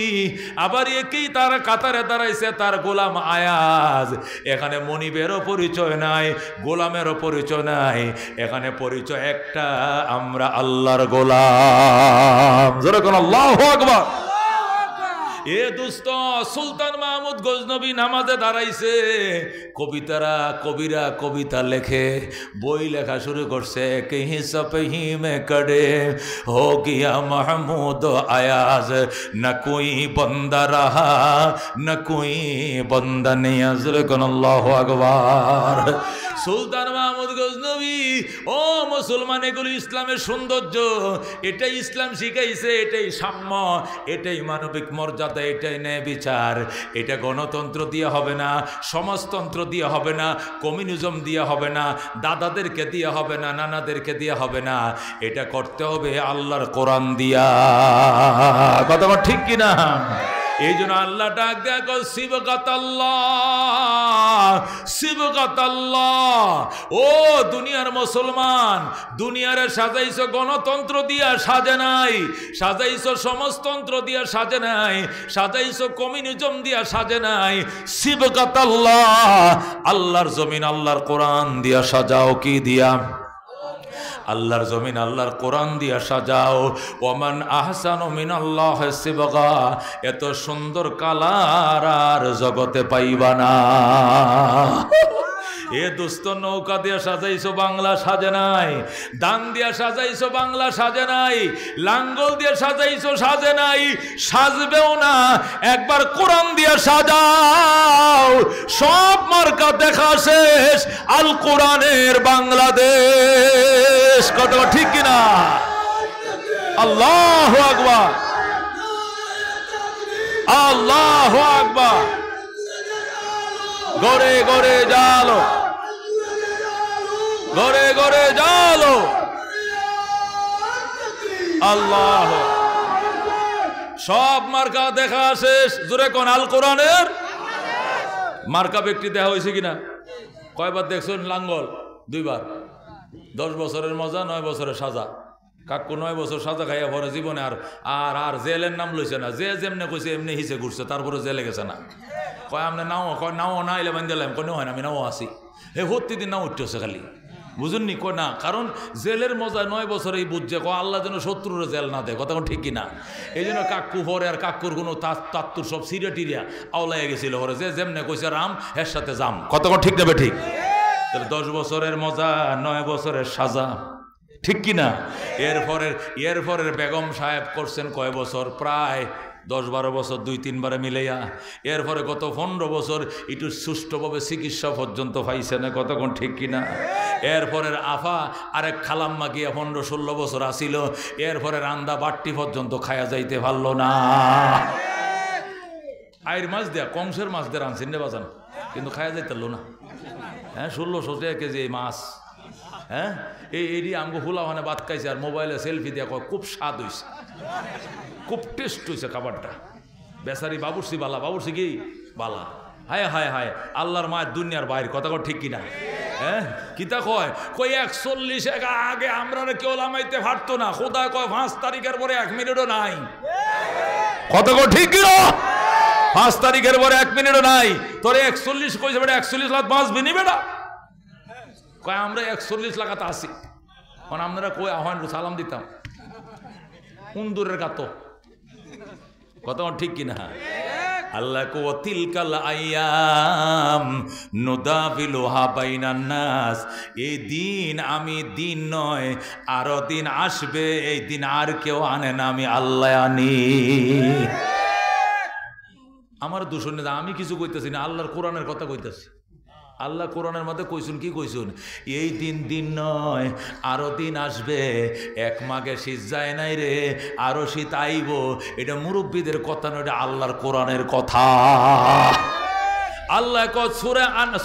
আবার একেই তার কাতারে দাঁড়াইছে তার গোলাম আয়াজ। এখানে মনিবেরও পরিচয় নাই, গোলামেরও পরিচয় নাই, এখানে পরিচয় একটা, আমরা আল্লাহর গোলাম। যেরকম আল্লাহু আকবার। এ দোস্ত, সুলতান মাহমুদ গজনবী নামাজে দাঁড়াইছে, কবিরা কবিতা লেখে, বই লেখা শুরু করছে, কে হিসাব হি মে কড়ে হো গিয়া মাহমুদ আয়াজ, না কোই বন্দা রাহা না কোই বন্দা নিয়াজ। আল্লাহু আকবার। সুলতান মাহমুদ গজনবী, ও মুসলমান, এগুলো ইসলামের সৌন্দর্য, এটাই ইসলাম শিখাইছে, এটাই সাম্য, এটাই মানবিক মর্যাদা, এটাই ন্যায় বিচার। এটা গণতন্ত্র দিয়ে হবে না, সমাজতন্ত্র দিয়ে হবে না, কমিউনিজম দিয়ে হবে না, দাদাদেরকে দিয়ে হবে না, নানাদেরকে দিয়ে হবে না, এটা করতে হবে আল্লাহর কোরআন দিয়া। কথা ঠিক কিনা? এই জন্য আল্লাহ ডাক দেখো, সিবগাতাল্লাহ, সিবগাতাল্লাহ। ও দুনিয়ার মুসলমান, দুনিয়ারে সাজাইছো গণতন্ত্র দিয়া, সাজে নাই, সাজাইছো সমাজতন্ত্র দিয়া, সাজে নাই, সাজাইছো কমিউনিজম দিয়া, সাজে নাই, সিবগাতাল্লাহ, আল্লাহর জমিন আল্লাহর কোরআন দিয়া সাজাও। কি দিয়া? আল্লাহর জমিন আল্লাহর কোরআন দিয়া সাজাও। ওমান আহসানু মিনাল্লাহি সিবগা, এত সুন্দর কালার আর জগতে পাইবা না। এ দোস্ত নৌকা দিয়ে সাজাইছো বাংলা সাজে নাই, দান দিয়ে সাজাইছো বাংলা সাজে নাই, লাঙ্গল দিয়ে সাজাইছো সাজে নাই, সাজবেও না। একবার কোরআন দিয়ে সাজাও, সব মার্কা দেখা শেষ, আল কোরআনের বাংলাদেশ। কত ঠিক কিনা? আল্লাহু আকবার, আল্লাহু আকবার। গড়ে গড়ে জালো, গড়ে গড়ে জালো। আল্লাহ, সব মার্কা দেখা শেষ। জোরে কোন আল কোরআনের মার্কা ব্যক্তি দেখা হয়েছে কিনা? কয়বার দেখছেন লাঙ্গল? 2 বার। 10 বছরের মজা, 9 বছরের সাজা। কাকু 9 বছর সাজা খাইয়া পরে জীবনে আর আর আর জেলের নাম লইছে না। যে যেমনে কইছে এমনি হিসে ঘুরছে, তারপরে জেলে গেছে না। কয় আপনি নাও, কয় নাও না এলে বান দিলাম, কোনো হয় না, আমি নাও আসি। হে প্রতিদিন নাও উঠতেছে খালি, বুঝুননি? কয় না, কারণ জেলের মজা 9 বছরেই বুঝছে। কয় আল্লাহ যেন শত্রুরে জেল না দেয়। কথা ঠিক কিনা? এই জন্য কাকু পরে আর কাকুর কোনো তাত্তুর সব সিরিয়া টিরিয়া আওলাইয়া গেছিল পরে, যে যেমনে কইছে রাম এর সাথে জাম। কত ঠিক নেবে? ঠিক। 10 বছরের মজা, 9 বছরের সাজা, ঠিক কিনা? এরপরের বেগম সাহেব করছেন কয় বছর? প্রায় 10-12 বছর, 2-3 বারে মিলাইয়া। এরপরে গত 15 বছর একটু সুষ্ঠুভাবে চিকিৎসা পর্যন্ত পাইছে না। কতক্ষণ ঠিক কিনা? এরপরের আফা আরেক খালাম্মা গিয়া 15-16 বছর আসিল। এরপরে রান্দা বাট্টি পর্যন্ত খায়া যাইতে পারলো না। আইর মাছ দেয়া, কংসের মাছ দিয়ে রাঁধছেন রে বাজান, কিন্তু খায়া যাইতে পারলো না। হ্যাঁ, 1600 কেজি এই মাছ। হ্যাঁ, এই আমগো ফুলা মানে ভাত খাইছে আর মোবাইলে সেলফি দিয়া কয় খুব স্বাদ হয়েছে, খুব টেস্ট হয়েছে খাবারটা। বেচারি বাবুর্চি বালা, বাবুর্চি কি বালা। হায় হায় হায়, আল্লাহর মায়ের দুনিয়ার বাইরে। কথা ঠিক কিনা? হ্যাঁ, কিতা কয়? 41 আগে আমরা কেউ লামাইতে পারতো না। খোদা কয় 5 তারিখের পরে 1 মিনিটও নাই। কত ঠিক কিনা? 5 তারিখের পরে 1 মিনিটও নাই। তোরে 41 কইছে বেটা, 41 লাখ বাঁচবি নি বেটা? কয় আমরা 41 লাখাতে আসি। মানে আপনারা কই আহ্বান সালাম দিতাম কুন্দুরের কাতো। কথা ঠিক কিনা? আল্লাহ কো তিলকাল আইয়াম নুদাবিলুহা বাইনান নাস। এই দিন আমি দিন নয়, আরো দিন আসবে। এই দিন আর কেউ আনে না, আমি আল্লাহ আনি। আমার দূষণ নেই, আমি কিছু কইতেছি না, আল্লাহর কোরআনের কথা কইতেছি। আল্লাহ কোরআনের মধ্যে কইসুন কি কইসুন? এই দিন দিন নয়, আরো দিন আসবে। 1 মাঘে শীত যায় নাই রে, আরো শীত আইব। এটা মুরব্বীদের কথা নয়, এটা আল্লাহর কোরআনের কথা। আল্লাহ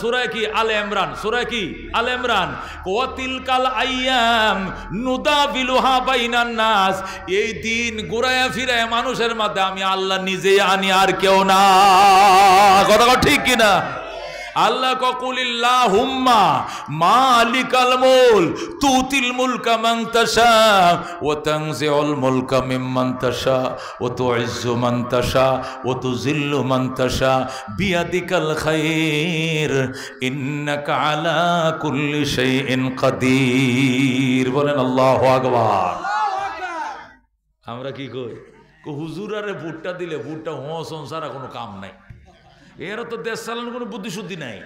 সূরা কি? আলে ইমরান। সূরা কি? আলে ইমরান। ওয়া তিলকাল আইয়াম নুদাবিলুহা বাইনান নাস। এই দিন ঘুরায়া ফিরায়া মানুষের মধ্যে আমি আল্লাহ নিজেই আনি, আর কেউ না। কথা ঠিক কিনা? আল্লাহ কুলিল্লাহুম্মা মালিকাল মুলক তুতিল মুলকা মান তাশা ওয়া তানজিউল মুলকা মিম্মান তাশা ওয়া তুইজ্জু মান তাশা ওয়া তুযিল্লু মান তাশা বিয়াদিকাল খায়র ইন্নাকা আলা কুল্লি শাইইন কাদির। বলেন আল্লাহু আকবার। আমরা কি কই? হুজুর আরে ভুট্টা দিলে ভুট্টা হোসন সারা কোনো কাম নাই। এরা তো দেশ চালানোর কোনো বুদ্ধি শুদ্ধি নাই।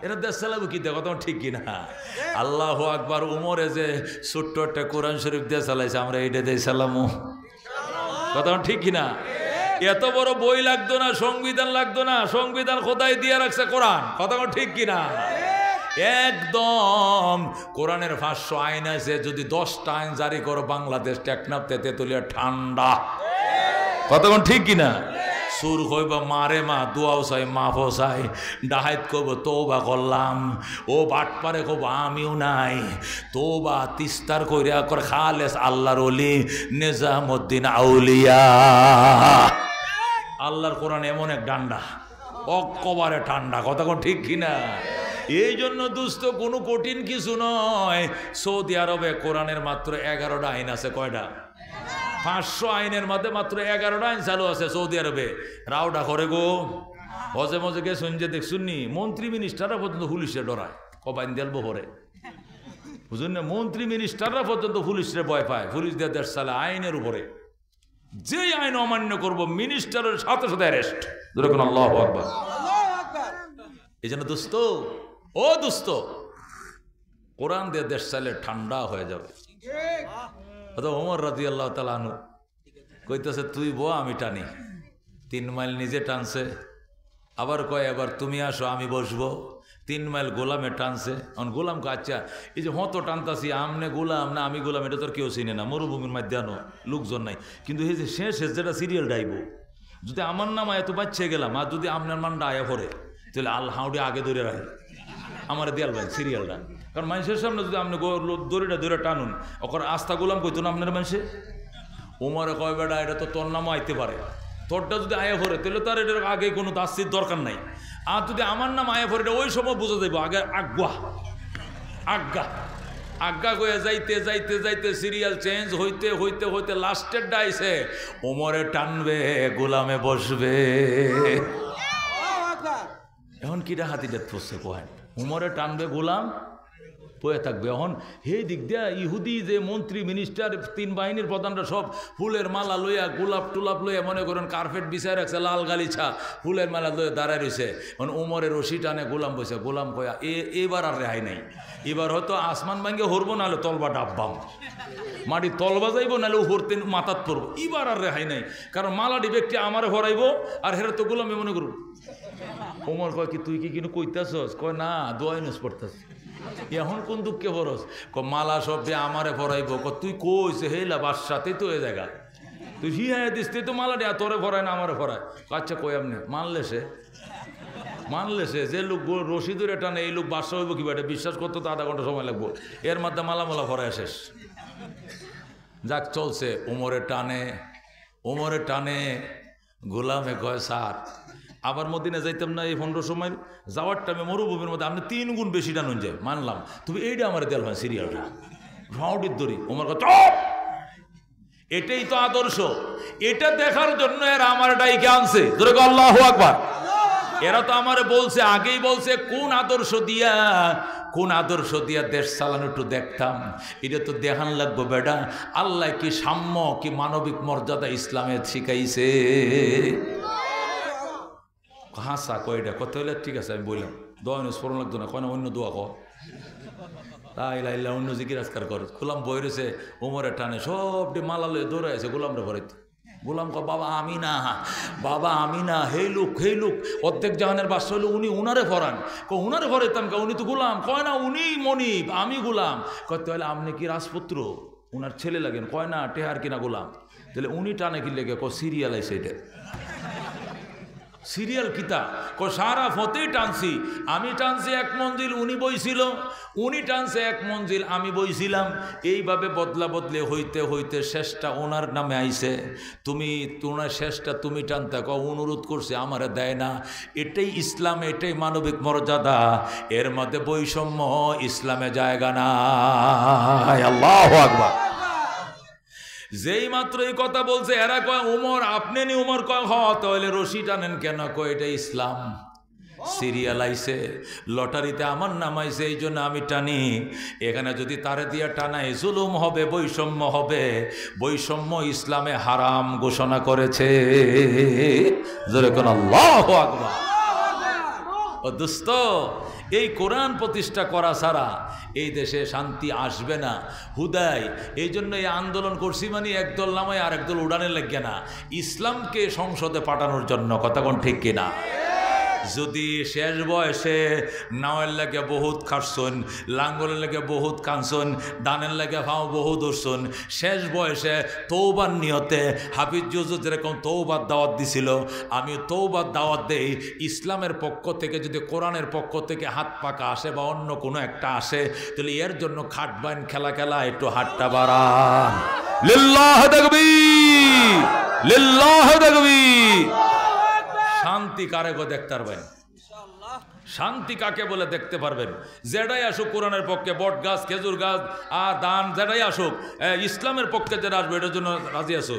এরা দেশ চালাবো কি? দেখো তোমার ঠিক কিনা? আল্লাহু আকবার। উমরে যে ছোট্ট একটা কোরআন শরীফ দিয়ে চালাইছে, আমরা এইটা দিয়ে চালামো। কথা ঠিক কিনা? এত বড় বই লাগতো না, সংবিধান লাগতো না। সংবিধান খোদাই দিয়ে রাখছে কোরআন। কথা ঠিক কিনা? একদম কোরআনের 500 আইন আছে। যদি 10টা আইন জারি করো, বাংলাদেশ টেকনাফ তেতুলিয়া ঠান্ডা। কথা ঠিক কিনা? সুর কইবা মারে মা, দোয়াও চাই, মাফও চাই। ডাহাইত কইব তওবা করলাম। ও বাটপারে কইব আমিও নাই। তওবা তিস্তার কইরা কর খালেস আল্লাহর ওলি নিজামউদ্দিন আউলিয়া। আল্লাহর কোরআন এমন এক ডান্ডা, অকবারে ঠান্ডা। কথা ঠিক কিনা? এই জন্য দুস্থ কোনো কঠিন কিছু নয়। সৌদি আরবে কোরআনের মাত্র 11টা আইন আছে। কয়টা? 500 আইনের মধ্যে মাত্র 11টা আইন চালু আছে সৌদি আরবে। রাওডা করে গো হজে মজে গে শুনছে দেখ শুননি, মন্ত্রী মিনিস্টাররা পর্যন্ত পুলিশে ডরায়। কবাইন দেলব পরে বুঝুন না, মন্ত্রী মিনিস্টাররা পর্যন্ত পুলিশে ভয় পায়। পুলিশ দিয়ে দেশ চালে আইনের উপরে। যে আইন অমান্য করবো মিনিস্টারের সাথে সাথে অ্যারেস্ট। আল্লাহু আকবার। এই জন্য দোস্ত, ও দোস্ত, কোরআন দিয়ে দেশ চাইলে ঠান্ডা হয়ে যাবে। ওমর রাদিয়াল্লাহু তাআলা আনহু কইতেছে তুই বো আমি টানি, 3 মাইল নিজে টানছে, আবার কয় এবার তুমি আসো আমি বসবো, 3 মাইল গোলামে টানছে। এখন গোলাম আচ্ছা এই যে হতো টানতাছি আমনে গোলাম না আমি গোলাম এটা তোর কেউ চিনে না, মরুভূমির মধ্যে আনো লোকজন নাই, কিন্তু এই যে শেষ যেটা সিরিয়াল ডাইব যদি আমার নাম এত বাচ্চা গেলাম আর যদি আপনার মানটা আয়া পড়ে তাহলে হাউডি আগে ধরে রাখি আমার দেয়াল ভাই সিরিয়ালটা, কারণ মানুষের সামনে যদি আপনি দড়িটা ধরে টানুন ওখানে আস্থা গোলাম কইতো না আপনার মানুষে। ওমরে কয় বেটা এটা তো তোর নামও আইতে পারে, তোরটা যদি আয়া ভরে তাহলে তার এটার আগে কোনো দাস্তির দরকার নাই, আর যদি আমার নাম আয়া ভরে এটা ওই সময় বোঝা যাইব আগে আজ্ঞা আজ্ঞা আজ্ঞা কয়ে যাইতে যাইতে যাইতে সিরিয়াল চেঞ্জ হইতে হইতে হইতে লাস্টের ডাইছে ওমরে টানবে গোলামে বসবে। এখন কিটা হাতিটা পড়ছে কোহেন উমরে টানবে গোলাম বয়ে থাকবে। এখন হে দিক দিয়া ইহুদি যে মন্ত্রী মিনিস্টার 3 বাহিনীর প্রধানরা সব ফুলের মালা লইয়া গোলাপ টুলাপ লইয়া মনে করেন কার্পেট বিছায় রাখছে লাল গালিছা ফুলের মালা লইয়া দাঁড়ায় রয়েছে। এখন উমরের রশি টানে গোলাম বসে, গোলাম কয়া এবার আর রেহাই নাই, এবার হয়তো আসমান ভাঙ্গে হরবো নাহলে তলবা ডাব্বাম মাটি তলবা যাইব নাহলে হরতে মাথাত পড়বো, এবার আর রেহাই নাই, কারণ মালাটি ব্যক্তি আমারে ভরাইব আর হেরা তো গোলামে মনে করব। ওমর কয় কি তুই কি কিন্তু কইতাছস? কয় না দোয়াই নস পড়তাস। এখন কোন দুঃখে ভরস? মালা সব দিয়ে আমারে ভরাইব। তুই কইছে হেলা বাদশাতেই তো এ জায়গা তুই হিয়া দিস তুই তো মালা দেয়া তোরে ভরায় না আমারে ভরায়। আচ্ছা কই আপনি মানলে সে যে লোক রশি ধরে টানে এই লোক বাদশা হইব কি এটা বিশ্বাস করতে তো আধা ঘন্টা সময় লাগবো, এর মধ্যে মালা ভরায় শেষ। যাক চলছে ওমরে টানে গোলামে কয় স্যার আবার মদিনা যাইতাম না এই 1500 মাইল যাওয়ার টাইমে মরুভূমির মধ্যে আপনি 3 গুণ বেশি টানুন যায় মানলাম, তবে এইটা আমার দেল হয় সিরিয়ালটা রাউডির দড়ি ওমর কয় চুপ, এটাই তো আদর্শ, এটা দেখার জন্য এরা আমার ডাইকে আনছে। ধরে গো আল্লাহু আকবার। এরা তো আমারে বলছে আগেই বলছে কোন আদর্শ দিয়া দেশ চালানো একটু দেখতাম, এটা তো দেখান লাগবো বেটা আল্লাহ কি সাম্য কি মানবিক মর্যাদা ইসলামে শিখাইছে। হাসা কয়টা কত হইলে ঠিক আছে আমি বললাম দোয়া স্মরণ লাগতো না, কয় না অন্য দোয়া কর তাই লাইলা অন্য জিজ্ঞাসকার কর। গোলাম বই রয়েছে ওমরে টানে সবটি মালা লয়ে দৌড়ে আছে গোলামরা ভরাইতো। গোলাম কয় বাবা আমি না হেই লোক অর্ধেক জাহানের বাদশা হইলো উনি উনারে ভরান। উনারে ভরাইতাম উনি তো গোলাম। কয় না উনি মনিব আমি গোলাম। কয় তাহলে আপনি কি রাজপুত্র উনার ছেলে লাগেন? কয় না টেহার কিনা গোলাম। তাহলে উনি টানে কি লেগে? সিরিয়াল আছে এটা সিরিয়াল কিতা সারা ফতেই টানছি, আমি টানছি 1 মঞ্জিল উনি বইছিল, উনি টানছে 1 মঞ্জিল আমি বইছিলাম, এইভাবে বদলা বদলে হইতে হইতে শেষটা ওনার নামে আইছে। তুমি তোমার শেষটা তুমি টানতে অনুরোধ করছে আমারে দেয় না। এটাই ইসলাম, এটাই মানবিক মর্যাদা, এর মধ্যে বৈষম্য ইসলামে জায়গা নাই। আল্লাহু আকবার। যেই মাত্র এই কথা বলছে এরা কয় উমর আপনি নি? উমর কয় হ। তাহলে রশি টানেন কেন? কয় এটা ইসলাম। সিরিয়াল আইছে, লটারিতে আমার নাম আইছে এই জন্য আমি টানি। এখানে যদি তারে দিয়া টানাই জুলুম হবে, বৈষম্য হবে। বৈষম্য ইসলামে হারাম ঘোষণা করেছে। জোরে কোন আল্লাহু আকবার। ও দোস্ত, এই কোরআন প্রতিষ্ঠা করা ছাড়া এই দেশে শান্তি আসবে না হুদাই। এই জন্য এই আন্দোলন করছি, মানে একদল নামায় আর একদল উড়ানে লাগবে না, ইসলামকে সংসদে পাঠানোর জন্য। কথা কোন ঠিক কিনা? যদি শেষ বয়সে নাওয়ের লাগে বহুত খাটছুন, লাঙ্গলের লাগে বহুত কানছুন, দানের লাগে ফাও বহুত উঠছুন, শেষ বয়সে তৌবার নিয়তে হাফিজ জুজু যেরকম তৌবার দাওয়াত দিছিল, আমি তৌবার দাওয়াত দেই ইসলামের পক্ষ থেকে। যদি কোরআনের পক্ষ থেকে হাত পাকা আসে বা অন্য কোনো একটা আসে, তাহলে এর জন্য খাটবাইন খেলা একটু হাতটা বাড়ান। লিল্লাহ তাকবীর, লিল্লাহ তাকবীর। শান্তি কারে গো দেখতে পারবেন? শান্তি কাকে বলে দেখতে পারবেন? যেটাই আসুক কোরআনের পক্ষে, বট গাছ, খেজুর গাছ আর দান যেটাই আসুক, ইসলামের পক্ষে যেটা আসবে এটার জন্য রাজি আছো?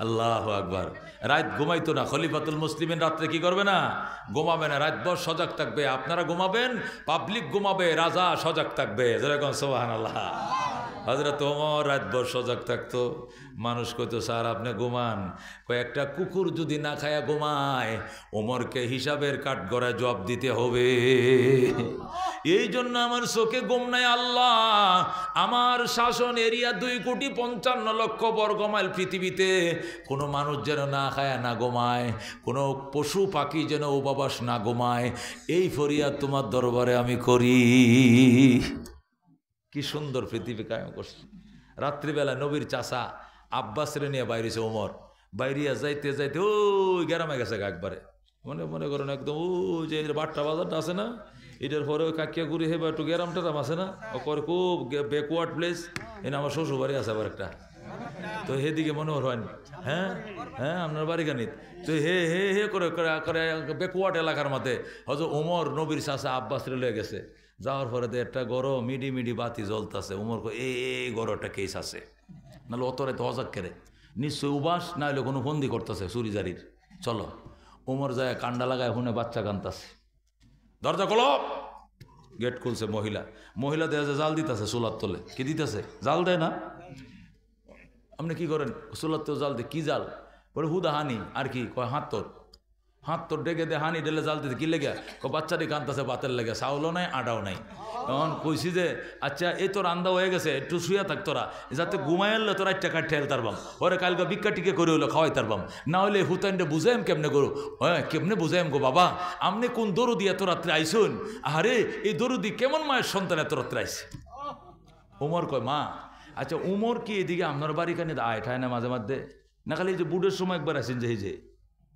আল্লাহু আকবার। রাত ঘুমাইতো না খলিফাতুল মুসলিমিন, রাত্রে কি করবে না? ঘুমাবে না, রাতভর সজাগ থাকবে। আপনারা ঘুমাবেন, পাবলিক ঘুমাবে, রাজা সজাগ থাকবে। যেরকম সুবহানাল্লাহ। হযরত ওমর রাতভর সজাগ থাকতো। মানুষ কইতো স্যার আপনি ঘুমান। কয়েকটা কুকুর যদি না খায়া ঘুমায়, ওমরকে হিসাবের কাঠগড়ায় জবাব দিতে হবে। এই জন্য আমার চোখে ঘুম নাই আল্লাহ। আমার শাসন এরিয়া 2,55,00,000 বর্গ মাইল। পৃথিবীতে কোনো মানুষ যেন না খায় না ঘুমায়, কোনো পশু পাখি যেন উপবাস না ঘুমায়, এই ফরিয়াদ তোমার দরবারে আমি করি। কি সুন্দর পৃথিবী কায়েম করছে। রাত্রিবেলা নবীর চাচা আব্বাসরে নিয়ে বাইরেছে ওমর, বাইরিয়া যাইতে যাইতে ওই গ্রামে গেছে একবারে, মনে করেন একদম ওই যে বাট্টা বাজারটা আছে না, এটার পরে ওই কাকিয়া ঘুরে হেবা একটু গ্রাম টেরাম আছে না, ওর খুব ব্যাকওয়ার্ড প্লেস। এনে আমার শ্বশুর বাড়ি আছে আবার একটা, তো হেদিকে মনে হয় হ্যাঁ হ্যাঁ আপনার বাড়ি গানিত তো হে হে হে করে করে ব্যাকওয়ার্ড এলাকার মধ্যে হয়তো ওমর নবীর চাচা আব্বাস রেলে গেছে। যাওয়ার পরে একটা গরো মিডি মিডি বাতি জ্বলতেছে। ওমর এই গরোটা কেস আছে, নাহলে অত রাতে অজাক কেড়ে নিশ্চয়ই উবাস, না হলে কোনো ফন্দি করতেছে চুরি জারির। চলো ওমর যায় কান্ডা লাগায়, হুনে বাচ্চা কান্তাছে, দরজা খোলো। গেট খুলছে মহিলা দেয়া যে জাল দিতেছে চুলার তলে। কি দিতেছে? জাল দেয় না? আপনি কি করেন? চুলার তো জাল দিয়ে কি জাল? বলে হুদা হানি। আর কি কয়? হাত তোর ডেকে দে হানি ঢেলে জাল দিতে। কি লেগে? বাচ্চাটি কান্তাছে বাতের লেগে, চাউলও নাই আটাও নাই। তখন কইছি যে আচ্ছা এই তোর আন্দা হয়ে গেছে, একটু শুয়ে থাক তোরা, যাতে ঘুমাই আনলে তোরা একটা কাঠ ঠেল তারবাম, ওরে কালকে ভিক্ষা টিকে করে হইলো খাওয়াই তারবাম, না হলে হুতাইনটা বুঝাইম কেমনে করো? হ্যাঁ কেমনে বুঝাইম গো বাবা, আমনে কোন দরুদি এত রাত্রে আইসুন? আরে এই দরুদি কেমন মায়ের সন্তান এত রাত্রে আইসে? ওমর কয় মা আচ্ছা উমর কি এদিকে আপনার বাড়ি কানে আয় ঠায় না মাঝে মধ্যে? না খালি এই যে বুড়ের সময় একবার আসেন, যে এই যে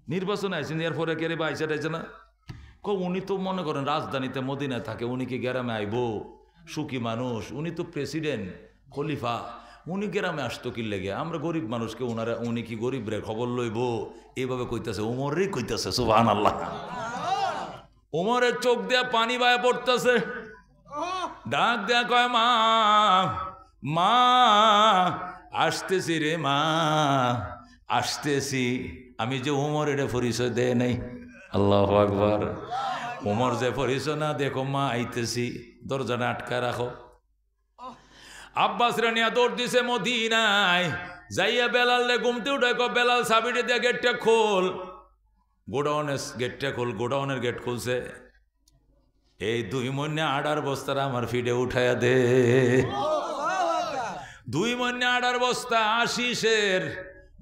নির্বাচনে আসেন, এর পরে কেড়ে বা আইসা টাইছে না? উনি তো মনে করেন রাজধানীতে মদিনায় থাকে, উনি কি গ্রামে আইব? সুখী মানুষ, উনি তো প্রেসিডেন্ট খলিফা, উনি গ্রামে আসতো কি লেগে? আমরা গরিব মানুষকে উনি কি গরিব রে খবর লইব? এইভাবে কইতেছে, উমরই কইতেছে সুবহানাল্লাহ। উমরের চোখ দিয়া পানি বায়ে পড়তেছে, ডাক দেয়া কয় মা মা আসতেছি রে মা আসতেছি। আমি যে উমর এটা পরিচয় দেয় নাই। আল্লাহু আকবার। উমর যে পরিচয় না, দেখো মা আইতেছি, দরজাটা আটকায় রাখো। আব্বাস রানিয়া দৌড় দিছে মদিনায়, যাইয়া বেলালে ঘুমতে উঠে বেলাল সাবিটে দিয়ে গেটটা খোল, গোডাউনের গেটটা খোল। গোডাউনের গেট খুলছে, এই 2 মণে আডার বস্তারা আমার ফিডে উঠাইয়া দে। 2 মণে আডার বস্তা আশিসের,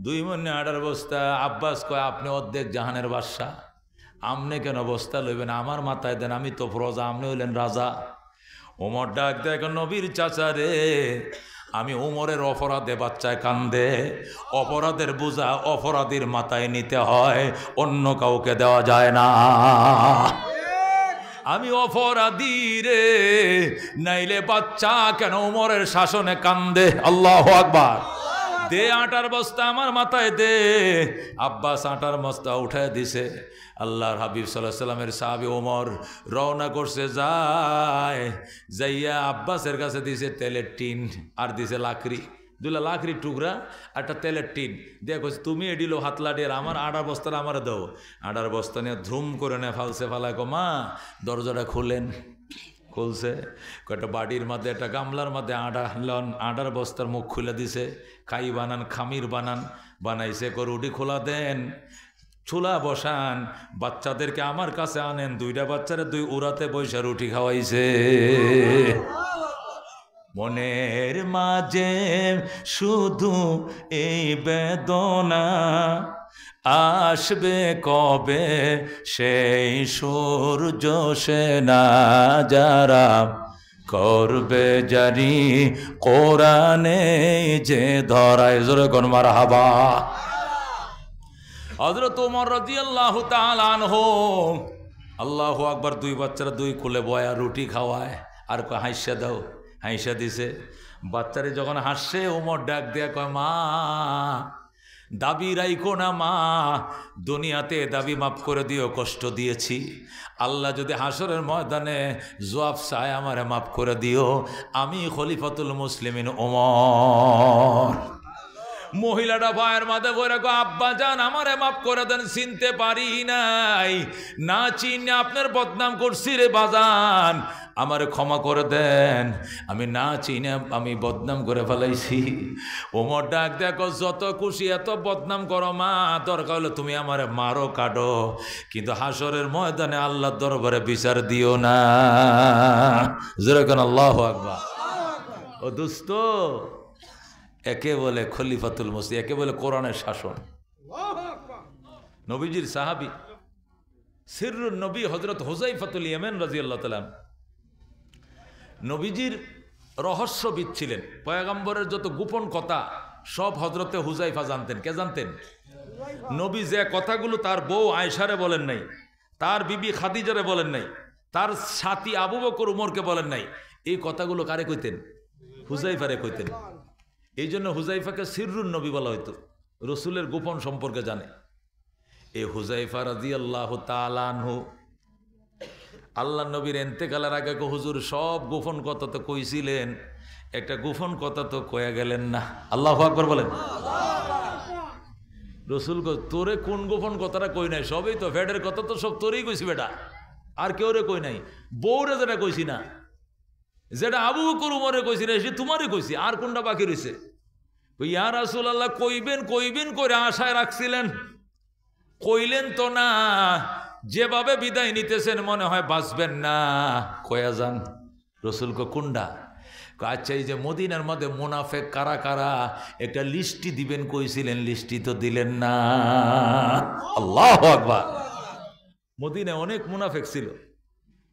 2 মণে আডার বস্তা। আব্বাস কয় আপনি অর্ধেক জাহানের বাদশা, আমনে কেন বস্তা লইবেন? আমার মাথায় দেন, আমি তো প্রজা, আপনি হইলেন রাজা। ওমর ডাক দেখ নবীর চাচা রে, আমি উমরের অপরাধে বাচ্চায় কান্দে, অপরাধের বোঝা অপরাধীর মাথায় নিতে হয়, অন্য কাউকে দেওয়া যায় না। আমি অপরাধী রে, নাইলে বাচ্চা কেন উমরের শাসনে কান্দে? আল্লাহু আকবার। দে আটার বস্তা আমার মাথায় দে। আব্বাস আটার বস্তা উঠায় দিছে। আল্লাহর হাবিব সাল্লাল্লাহু আলাইহি সাল্লামের সাহাবী ওমর রওনা করছে, যাইয়া আব্বাসের কাছে দিছে তেলের টিন আর দিছে লাকড়ি, 2 লাকড়ির টুকরা একটা তেলের টিন দিয়ে কইছে তুমি এডিলো হাত লাটিয়ে আমার আটার বস্তাটা আমার দাও। আটার বস্তা নিয়ে ধুম করে নে ফালসে ফালায় কো মা দরজাটা খুলেন। খুলছে, কয়েকটা বাড়ির মধ্যে একটা গামলার মধ্যে আটা লন, আটার বস্তার মুখ খুলে দিছে। খাই বানান, খামির বানান, বানাইছে। রুটি খোলা দেন, চুলা বসান, বাচ্চাদেরকে আমার কাছে আনেন। 2টা বাচ্চারা 2 উড়াতে বৈশা রুটি খাওয়াইছে। মনের মাঝে শুধু এই বেদনা, আসবে কবে সেই সূর্য সেনা, যারা করবে জারি কোরআনে যে ধরায়। জোরে কোন মারহাবা। হযরত ওমর রাদিয়াল্লাহু তাআলা আনহু, আল্লাহু আকবার। 2 বাচ্চারা 2 কোলে বয়া রুটি খাওয়ায়, আর কয় হাইসা দাও। হাইসা দিছে। বাচ্চারে যখন হাসছে, ওমর ডাক দেয়া কয় মা দাবি রাইখো না মা, দুনিয়াতে দাবি মাফ করে দিও, কষ্ট দিয়েছি। আল্লাহ যদি হাসরের ময়দানে জবাব চায় আমারে মাফ করে দিও, আমি খলিফাতুল মুসলিমিন ওমর। মহিলাটা পায়ের মাঝে বইরা কো আব্বা জান আমারে মাফ করে দেন, চিনতে পারি নাই, না চিনে আপনার বদনাম করছি রে বাজান, আমারে ক্ষমা করে দেন, আমি না চিনে আমি বদনাম করে ফেলাইছি। ওমর ডাক দেখো যত খুশি এত বদনাম করো মা, দরকার হলে তুমি আমারে মারো কাটো, কিন্তু হাসরের ময়দানে আল্লাহর দরবারে বিচার দিও না। যেরকম আল্লাহু আকবার। ও দোস্ত, একে বলে খলিফাতুল মসি, একে বলে কোরআনের শাসন। নবীজির সাহাবী সিররুন নবী হযরত হুযায়ফাতুল ইয়ামান রাদিয়াল্লাহু তাআলা নবীজির রহস্যবিদ ছিলেন। পয়গম্বরের যত গোপন কথা সব হযরতে হুযায়ফা জানতেন। কে জানতেন? নবী যে কথাগুলো তার বউ আয়েশারে বলেন নাই, তার বিবি খাদিজারে বলেন নাই, তার সাথী আবু বকর উমরকে বলেন নাই, এই কথাগুলো কারে কইতেন? হুযায়ফারে কইতেন। এই জন্য হুযায়ফাকে সিররুন নবী বলা হইতো, রসুলের গোপন সম্পর্কে জানে। এই হুযায়ফা রাদিয়াল্লাহু তাআলা আনহু আল্লাহ নবীর ইন্তেকালের আগে হুজুর সব গোপন কথা তো কইছিলেন, একটা গোপন কথা তো কয়ে গেলেন না। আল্লাহু আকবার বলেন। রসুল তোরে কোন গোপন কথাটা কই নাই, সবই তো ফেডের কথা তো সব তোরেই কইছি বেটা, আর কেউ রে কই নাই। বউরে যেটা কইছি না, যেটা আবু বকর উমরে কইছি না, সে তোমারে কইছি, আর কোনটা বাকি রইছে? ইয়া রাসূলুল্লাহ কইবেন কইবেন করে আশায় রাখছিলেন, কইলেন তো না, যেভাবে বিদায় নিতেছেন মনে হয় বাঁচবেন না, কয়া যান। রসুল কোনটা? আচ্ছা এই যে মদিনার মধ্যে মুনাফেক কারা কারা একটা লিস্টি দিবেন কইছিলেন, লিস্টি তো দিলেন না। আল্লাহু আকবার। মদিনায় অনেক মুনাফেক ছিল,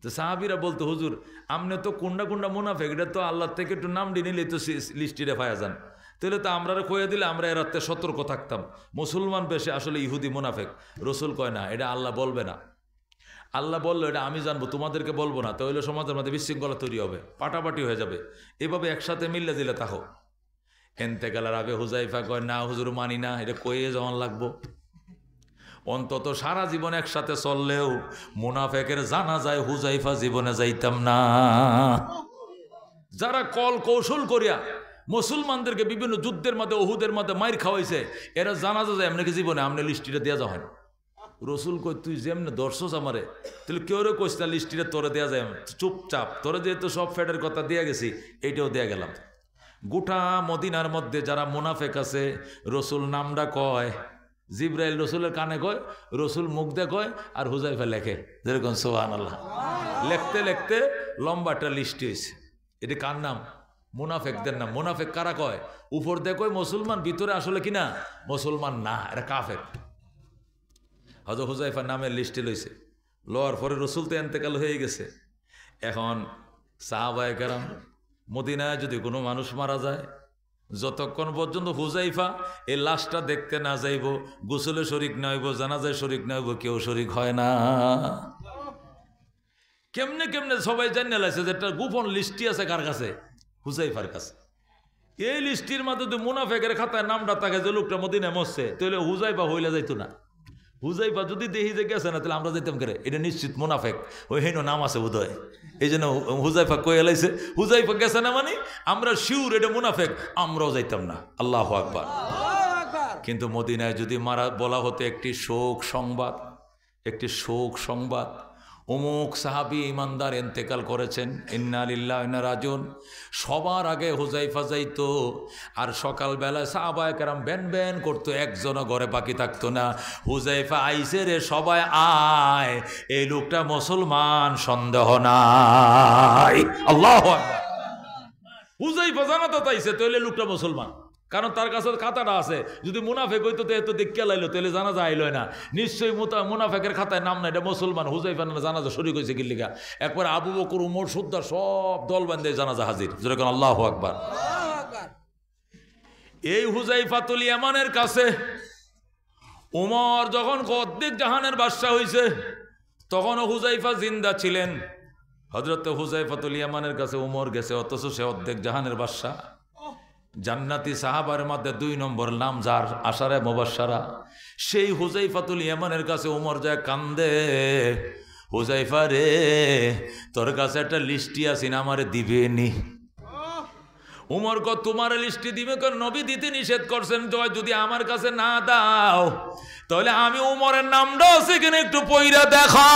তো সাহাবীরা বলতো হুজুর আমনে তো কোনটা কোনটা মুনাফেক এটা তো আল্লাহ থেকে একটু নাম দিয়ে নিলে তো লিস্টিরে পাওয়া যান, তাহলে তো আমরা কয়ে দিলে আমরা এরাতে সতর্ক থাকতাম, মুসলমান বেশে আসলে ইহুদি মুনাফেক। রসুল কয় না, এটা আল্লাহ বলবে না, আল্লাহ বললো এটা আমি জানবো, তোমাদেরকে বলবো না, তাহলে সমাজের মধ্যে বিশৃঙ্খলা তৈরি হবে, পাটাপাটি হয়ে যাবে, এভাবে একসাথে মিললে দিলে তাহো। এন্তেকালের আগে হুযায়ফা কয় না হুজুর মানি না, এটা কয়ে যাওয়ান লাগবো। অন্তত সারা জীবন একসাথে চললেও মুনাফেকের জানা যায় হুযায়ফা জীবনে যাইতাম না। যারা কল কৌশল করিয়া মুসলমানদেরকে বিভিন্ন যুদ্ধের মধ্যে উহুদের মধ্যে মাইর খাওয়াইছে, এরা জানাজা যায় এমনি জীবনে আমনে লিস্টিটা দেওয়া যায় না। রসুল কই তুই যেমনি দর্শস আমারে, তাহলে কেউ রে কইস না লিস্টিটা তোরে দেওয়া যায়, চুপচাপ তোরে যেহেতু সব ফেডের কথা দিয়ে গেছি এইটাও দেয়া গেলাম। গোটা মদিনার মধ্যে যারা মুনাফেক আছে রসুল নামটা কয়, জিব্রাইল রসুলের কানে কয়, রসুল মুখ দিয়ে কয়, আর হুযায়ফা লেখে, যেরকম সুবহানাল্লাহ। লিখতে লিখতে লম্বা একটা লিস্টি হয়েছে। এটি কার নাম? মুনাফেকদের নাম। মুনাফেক কারা কয়? উপর দিয়ে কয় মুসলমান, ভিতরে আসলে কিনা মুসলমান না, এটা কাফের। হযরত হুযায়ফার নামের লিস্টে লইছে, লওয়ার পরে রসুল তো ইন্তেকাল হয়ে গেছে। এখন সাহাবায়ে কেরাম মদিনায় যদি কোনো মানুষ মারা যায়, যতক্ষণ পর্যন্ত হুযায়ফা এই লাশটা দেখতে না যাইব, গোসলে শরিক না হইব, জানাজায় শরিক না হইব, কেউ শরিক হয় না। কেমনে কেমনে সবাই জানিয়ে লাইছে যে একটা গোপন লিস্টি আছে কার কাছে? হুযায়ফার কাছে। এই লিস্টির মাধ্যমে মুনাফেকের খাতায় নামটা থাকে যে লোকটা মদিনায় মরছে, তাহলে হুযায়ফা হইলে যাইতো না। হুযায়ফা যদি দেখি যে গেছে না, তাহলে আমরা যেতাম করে, এটা নিশ্চিত মুনাফেক, ওই হেন নাম আছে বোধহয়, এই জন্য হুযায়ফা কয়ে লাইছে। হুযায়ফা গেছে না মানে আমরা শিউর এটা মুনাফেক, আমরাও যাইতাম না। আল্লাহু আকবার। কিন্তু মদিনায় যদি মারা বলা হতো একটি শোক সংবাদ, একটি শোক সংবাদ, অমুক সাহাবী ইমানদার ইন্তেকাল করেছেন, ইন্না লিল্লাহি ওয়া ইন্না ইলাইহি রাজিউন, সবার আগে হুযায়ফা যাইতো। আর সকালবেলায় সাহাবায়ে কেরাম ব্যান ব্যান করতো, একজনও ঘরে বাকি থাকতো না, হুযায়ফা আইছে রে সবাই আয়, এই লোকটা মুসলমান সন্দেহ নাই। আল্লাহু আকবার। হুযায়ফা জানাতে চাইছে তাহলে লোকটা মুসলমান, কারণ তার কাছে খাতাটা আছে। যদি মুনাফেক হইতো তো দেখে লাইলো, তাহলে জানাজা আইলো না, নিশ্চয়ই মুনাফেকের খাতায় নাম না, এটা মুসলমান। হুযায়ফা জানাজা শরীক হয়েছে কিল্লিগা, একবার আবু বকর উমর সুদ্দার সব দল বান্ধে জানাজা হাজির। যেরকম আল্লাহু আকবার। এই হুযায়ফাতুল ইয়ামানের কাছে উমর যখন অর্ধেক জাহানের বাদশা হয়েছে, তখনও হুযায়ফা জিন্দা ছিলেন। হযরত হুযায়ফাতুল ইয়ামানের কাছে উমর গেছে, অথচ সে অর্ধেক জাহানের বাদশা। জান্নাতি সাহাবার মধ্যে 2 নম্বর নাম যার আশারে মুবাশশারা, সেই হুযায়ফাতুল ইয়ামানের কাছে উমর যায় কান্দে, হুযায়ফা রে তোর কাছে একটা লিস্টি আছে না, আমারে দিবেনি? উমর কো তোমার লিস্টে দিবে, নবী দিতে নিষেধ করছেন, যদি আমার কাছে না দাও তাহলে আমি উমরের নামটা সেখানে একটু পইরা দেখা,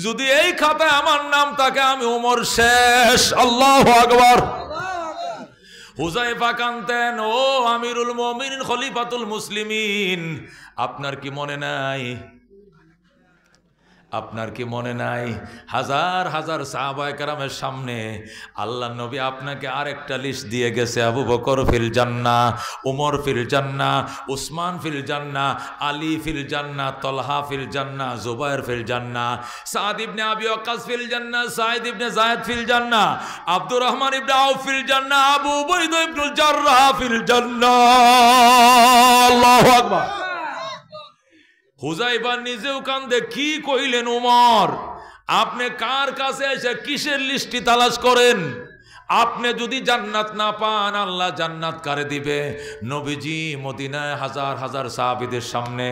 যদি এই খাতায় আমার নাম থাকে আমি উমর শেষ। আল্লাহু আকবার। হুযায়ফা কানতেন, ও আমিরুল মুমিনিন খলিফাতুল মুসলিমিন, আপনার কি মনে নাই, আপনার কি মনে নাই হাজার হাজার সাহাবায়ে কেরামের সামনে আল্লাহ নবী আপনাকে আরেকটা লিস্ট দিয়ে গেছে, আবু বকর ফিল জান্নাহ, উমর ফিল জান্নাহ, উসমান ফিল জান্নাহ, আলী ফিল জান্নাহ, তলহা ফিল জান্নাহ, জুবায়ের ফিল জান্নাহ, সাদ ইবনে আবি ওয়াক্কাস ফিল জান্নাহ, সাঈদ ইবনে যায়েদ ফিল জান্নাহ, আব্দুর রহমান ইবনে আউফ ফিল জান্নাহ, আবু উবাইদা ইবনুল জাররাহ ফিল জান্নাহ। আল্লাহু আকবার। হুযায়ফা নিজেও কান্দে, কি কইলেন উমর, আপনি কার কাছে এসে কিসের লিস্টি তালাশ করেন? আপনি যদি জান্নাত না পান আল্লাহ জান্নাত কারে দিবে? নবীজি মদিনায় হাজার হাজার সাহাবীদের সামনে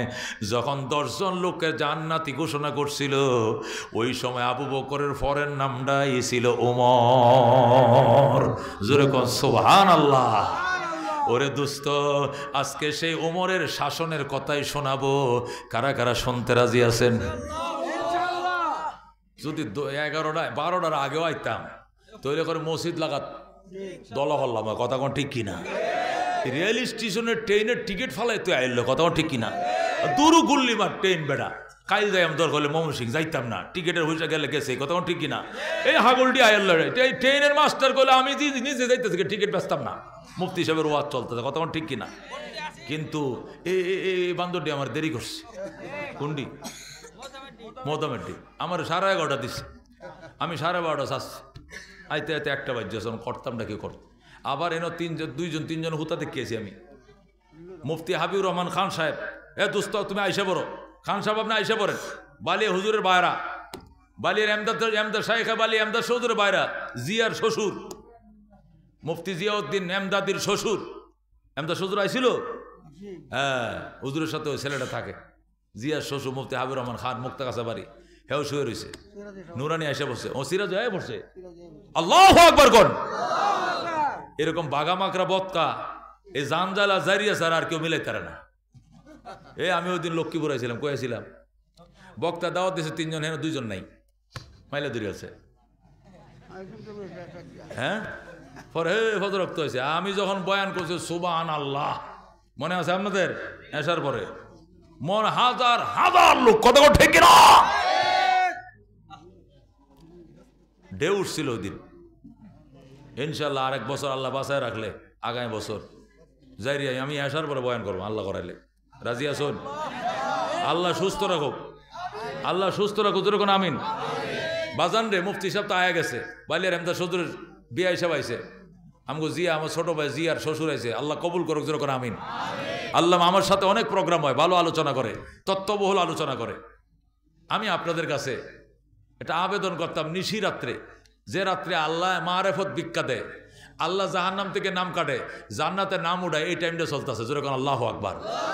যখন 10 জন লোককে জান্নাতি ঘোষণা করছিল, ওই সময় আবু বকরের পরের নামটাই ছিল উমর। জোরে কোন সুবহানাল্লাহ। ওরে দোস্ত, আজকে সেই ওমরের শাসনের কথাই শোনাবো, কারা কারা শুনতে রাজি আছেন? যদি 11টা-12টার আগেও আইতাম তৈরি করে মসজিদ লাগাত দলা হল্লাম, কথা কোন ঠিক কিনা? রেল স্টেশনের ট্রেনের টিকিট ফালাই তুই আইল, কথা কোন ঠিক কিনা? দুরু গুল্লি মার ট্রেন বেড়া, কাইল যাই আমি দরকার হলে ময়মনসিংহ যাইতাম না, টিকিটের হইসা গেলে গেছে, কথা কোন ঠিক কিনা? এই হাগলটি আইল ট্রেনের মাস্টার করলে আমি নিজে যাইতেছি, টিকিট বেচতাম না, মুফতি সাহেবের ওয়াজ চলতেছে, কথা ঠিক কিনা? কিন্তু এই বান্দরটি আমার দেরি করছে, কোনটি? মোদামেরটি আমার 11:30 দিচ্ছে, আমি 12:30 আসছি, আইতে আইতে 1টা বাজছে, করতাম না কি করতাম। আবার এনে 2-3জন হুতা দেখিয়েছি আমি, মুফতি হাবিবুর রহমান খান সাহেব, দোস্ত তুমি আইসা পড়ো, খান সাহেব আপনি আইসা পড়েন, বালিয়া হুজুরের বাইরা, বালিয়ার এমদাদ শাইখ বালিয়া এমদাদ হুজুরের বাইরা, জিয়ার শ্বশুর মুফতি জিয়াউদ্দিন এমদাদির শ্বশুর, এমদাদ শ্বশুর আইছিল, হ্যাঁ হুজুরের সাথে ওই ছেলেটা থাকে, জিয়ার শ্বশুর মুফতি হাবিবুর রহমান খান, মুক্তাগাছা বাড়ি, হেও শুয়ে রয়েছে, নুরানি আইসা বসছে, ও সিরাজ হয়ে পড়ছে। আল্লাহু আকবার কোন। এরকম বাগামাকড়া বক্তা এই জানজালা জারিয়া স্যার আর কেউ মিলাই তারা না। আমি ওই দিন লক্ষ্মীপুর আইছিলাম, কয়েছিলাম বক্তা দাওয়াত দিয়েছে 3 জন, হ্যাঁ 2 জন নাই, মাইলা দূরে আছে, হ্যাঁ পরে ফজর রক্ত হয়েছে। আমি যখন বয়ান করছি সুবহানাল্লাহ, মনে আছে আপনাদের? আসার পরে মন হাজার হাজার লোক, কত ঠিক না ঢেউ উঠছিল ওই দিন। ইনশাল্লাহ আরেক বছর আল্লাহ বাঁচায় রাখলে আগামী বছর যাইরিয়া আমি আসার পরে বয়ান করবো, আল্লাহ করাইলে। রাজি আসুন? আল্লাহ সুস্থ রাখুক, আল্লাহ সুস্থ রাখুক, যেরকম আমিন। বাজান রে মুফতি সাহেব তো আয়া গেছে, বালিয়ার এমদাদ শ্বশুরের বিয়া হিসাব আইছে, আমগো জিয়া আমার ছোট ভাই জিয়ার শ্বশুর আইছে, আল্লাহ কবুল করুক, যেরকম আমিন। আল্লাহ আমার সাথে অনেক প্রোগ্রাম হয়, ভালো আলোচনা করে, তত্ত্ববহুল আলোচনা করে। আমি আপনাদের কাছে এটা আবেদন করতাম, নিশি রাত্রে, যে রাত্রে আল্লাহ মারেফত ভিক্ষা দেয়, আল্লাহ জাহান্নাম থেকে নাম কাটে, জান্নাতে নাম উঠায়, এই টাইমটা চলতেছে, যেরকম আল্লাহু আকবার।